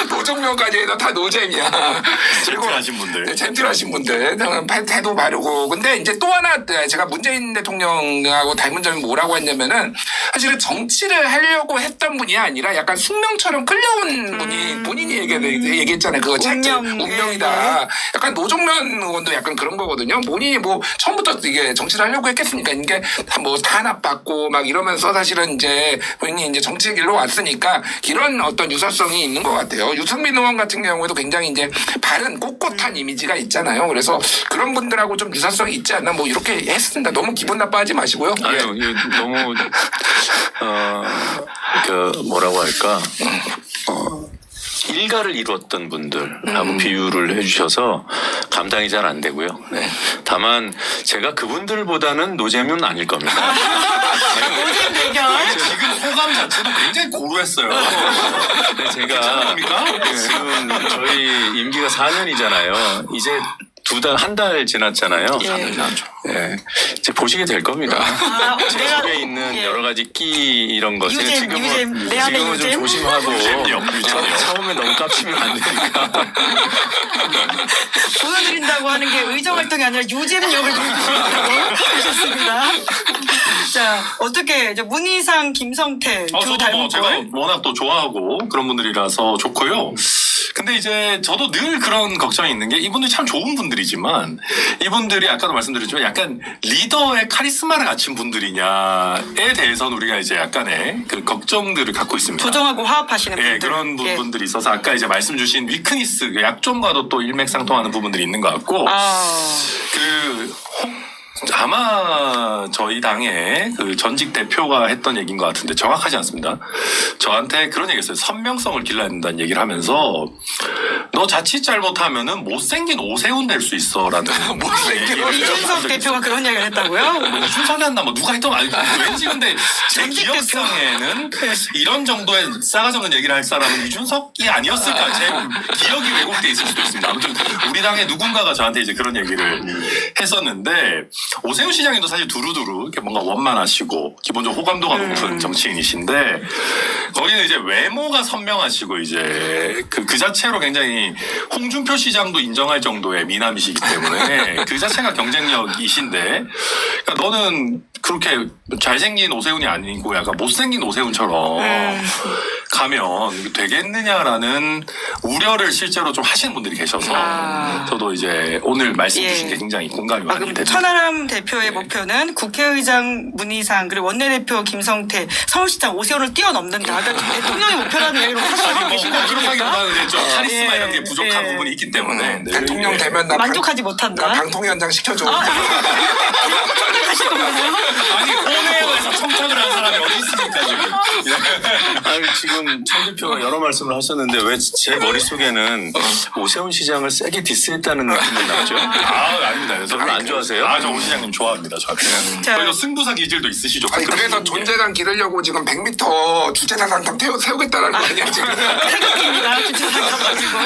노정면까지 해도 다 노잼이야. 젠틀하신 분들. 네, 젠틀하신 분들. 태도 바르고. 근데 이제 또 하나 제가 문재인 대통령하고 닮은 점이 뭐라고 했냐면은 사실은 정치를 하려고 했던 분이 아니라 약간 숙명처럼 끌려온 분이 본인이 얘기했잖아요. 그거 운명이다. 약간 노정면 의원도 약간 그런 거거든요. 본인이 뭐 처음부터 이게 정치를 하려고 했겠습니까? 이게 뭐 탄압받고 막 이러면서 사실은 이제 본인이 이제 정치 길로 왔으니까 이런 어떤 유사성이 있는 것 같아요. 유승민 의원 같은 경우에도 굉장히 이제 바른 꼿꼿한 이미지가 있잖아요. 그래서 그런 분들하고 좀 유사성이 있지 않나 뭐 이렇게 했습니다. 너무 기분 나빠하지 마시고요. 아유, 이거 너무 그 뭐라고 할까? 일가를 이루었던 분들하고 비유를 해주셔서 감당이 잘 안 되고요. 네. 다만 제가 그분들보다는 노잼은 아닐 겁니다. 노잼 대결. 지금 소감 자체도 굉장히 고루했어요. 네, 제가 지금 저희 임기가 4년이잖아요. 이제 한 달 지났잖아요. 예. 이제 보시게 될 겁니다. 제 속에 있는 여러 가지 끼 이런 것을 지금은 좀 조심하고 처음에 너무 깝치면 안 되니까. 보여드린다고 하는 게 의정 활동이 아니라 유잼 역을 보여주신다고 하셨습니다. 자, 어떻게 이제 문희상, 김성태 두 닮은 제가 꼴? 워낙 또 좋아하고 그런 분들이라서 좋고요. 근데 이제 저도 늘 그런 걱정이 있는 게 이분들이 참 좋은 분들이지만 이분들이 아까도 말씀드렸지만 약간 리더의 카리스마를 갖춘 분들이냐에 대해서는 우리가 이제 약간의 그 걱정들을 갖고 있습니다. 조정하고 화합하시는 분들. 예, 그런 부분들이 있어서 아까 이제 말씀 주신 위크니스, 약점과도 또 일맥상통하는 부분들이 있는 것 같고 아마 저희 당의 그 전직 대표가 했던 얘기인 것 같은데 정확하지 않습니다. 저한테 그런 얘기했어요. 선명성을 길러야 된다는 얘기를 하면서 너 너 자칫 잘못하면은 못생긴 오세훈 될 수 있어라는 못생긴 이준석 대표가 그런 이야기를 했다고요? 뭐 이준석이 했나 뭐 누가 했던 거 아니고 왠지 근데 제 전직 기억상에는 이런 정도의 싸가지 없는 얘기를 할 사람은 이준석이 아니었을까 제 기억이 왜곡돼 있을 수도 있습니다. 아무튼 우리 당의 누군가가 저한테 이제 그런 얘기를 했었는데 오세훈 시장님도 사실 두루두루 이렇게 뭔가 원만하시고 기본적으로 호감도가 높은 정치인이신데 거기는 이제 외모가 선명하시고 이제 그 자체로 굉장히 홍준표 시장도 인정할 정도의 미남이시기 때문에 그 자체가 경쟁력이신데 그러니까 너는 그렇게 잘생긴 오세훈이 아니고 약간 못생긴 오세훈처럼 가면 되겠느냐라는 우려를 실제로 좀 하시는 분들이 계셔서 저도 이제 오늘 말씀 주신 예. 게 굉장히 공감이 그럼 많이 됩니다. 천하람 대표의 목표는 국회의장 문희상 그리고 원내대표 김성태 서울시장 오세훈을 뛰어넘는다. 그러니까 대통령의 목표라는 얘기로 아니 하시고 뭐 계신 거 아닙니까? 그렇다기보다는 이제 좀 카리스마 예. 이런 게 부족한 예. 부분이 있기 때문에 네. 대통령 되면 나 만족하지 못한다. 나 방통위원장 시켜줘. 아니 본회의에서 청탁을 한 사람이 어디 있습니까 지금? 아니, 지금 천 대표가 여러 말씀을 하셨는데 왜 제 머릿속에는 오세훈 시장을 세게 디스했다는 느낌이 나죠? 아닙니다. 별로 안 좋아하세요? 저 오 시장님 좋아합니다. 저한테. 자. 그리고 승부사 기질도 있으시죠. 아니 그래서 존재감 기르려고 지금 100m 주차장상 세우겠다라는 거 아니야 지금? 태극기입니다. 주차장 가지고.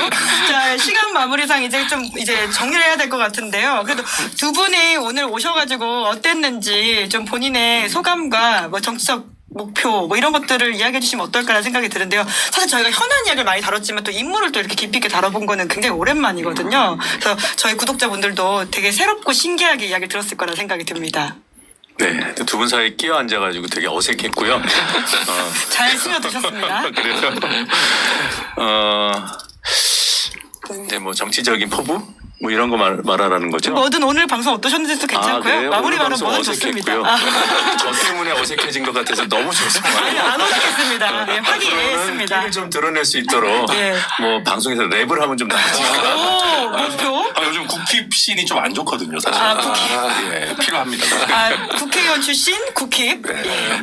자, 시간 마무리상 이제 좀 이제 정리를 해야 될 것 같은데요. 그래도 두 분이 오늘 오셔가지고 어땠는지 좀 본인의 소감과 뭐 정치적 목표 뭐 이런 것들을 이야기해 주시면 어떨까라는 생각이 드는데요. 사실 저희가 현안 이야기를 많이 다뤘지만 또 인물을 또 이렇게 깊이 있게 다뤄본 거는 굉장히 오랜만이거든요. 그래서 저희 구독자분들도 되게 새롭고 신기하게 이야기를 들었을 거라는 생각이 듭니다. 네, 두 분 사이에 끼어 앉아가지고 되게 어색했고요. 잘 스며드셨습니다. 그래서 이제 뭐 정치적인 포부 뭐 이런 거 말하라는 거죠. 뭐든 오늘 방송 어떠셨는지도 괜찮고요. 그래요? 마무리 오늘 말은 방송 뭐든 좋습니다. 어색했고요. 저 때문에 어색해진 것 같아서 너무 좋습니다. 아니, 안 어색했습니다. 네, 화기애애했습니다. 끼를 좀 드러낼 수 있도록 예. 뭐 방송에서 랩을 하면 좀 낫지. 오, 목표? 요즘 국힙 씬이 좀 안 좋거든요, 사실. 예, 필요합니다. 아, 국회의원 출신 국힙.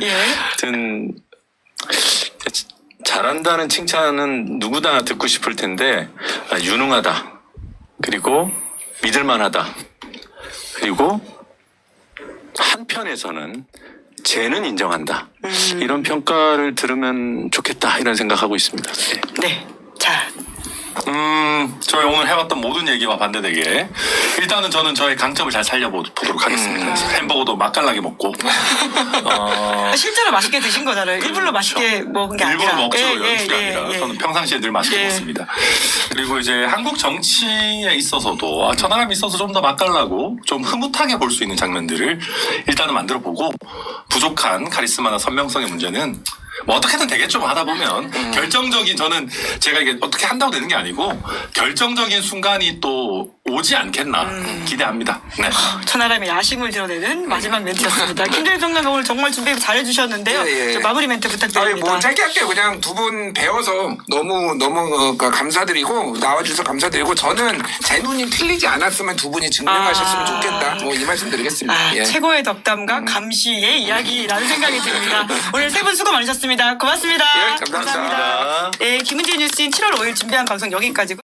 예. 하여튼 잘한다는 칭찬은 누구나 듣고 싶을 텐데 유능하다. 그리고 믿을만하다. 그리고 한편에서는 쟤는 인정한다. 이런 평가를 들으면 좋겠다 이런 생각하고 있습니다. 네. 네. 자, 저희 오늘 해봤던 모든 얘기와 반대되게 일단은 저는 저의 강점을 잘 살려보도록 하겠습니다. 햄버거도 맛깔나게 먹고 실제로 맛있게 드신 거잖아요. 일부러 맛있게 먹은 게 아니라. 일부러 먹죠. 예, 연출이 예, 아니라 예. 저는 평상시에 늘 맛있게 예. 먹습니다. 그리고 이제 한국 정치에 있어서도 천하람이 있어서 좀 더 맛깔나고 좀 흐뭇하게 볼 수 있는 장면들을 일단은 만들어보고 부족한 카리스마나 선명성의 문제는 뭐 어떻게든 되겠죠. 뭐 하다 보면 결정적인 저는 제가 이게 어떻게 한다고 되는 게 아니고 결정적인 순간이 또 오지 않겠나 기대합니다. 네. 천하람의 야심을 드러내는 마지막 멘트였습니다. 김대일 평론가 오늘 정말 준비 잘해주셨는데요. 예, 예. 저 마무리 멘트 아니 부탁드립니다. 뭐 짧게 할게요. 그냥 두 분 배워서 너무 감사드리고 나와주셔서 감사드리고 저는 제 눈이 틀리지 않았으면 두 분이 증명하셨으면 좋겠다. 뭐 이 말씀 드리겠습니다. 예. 최고의 덕담과 감시의 이야기라는 생각이 듭니다. 오늘 세 분 수고 많으셨습니다. 고맙습니다. 예, 감사합니다. 네, 김은지 뉴스인 7월 5일 준비한 방송 여기까지고.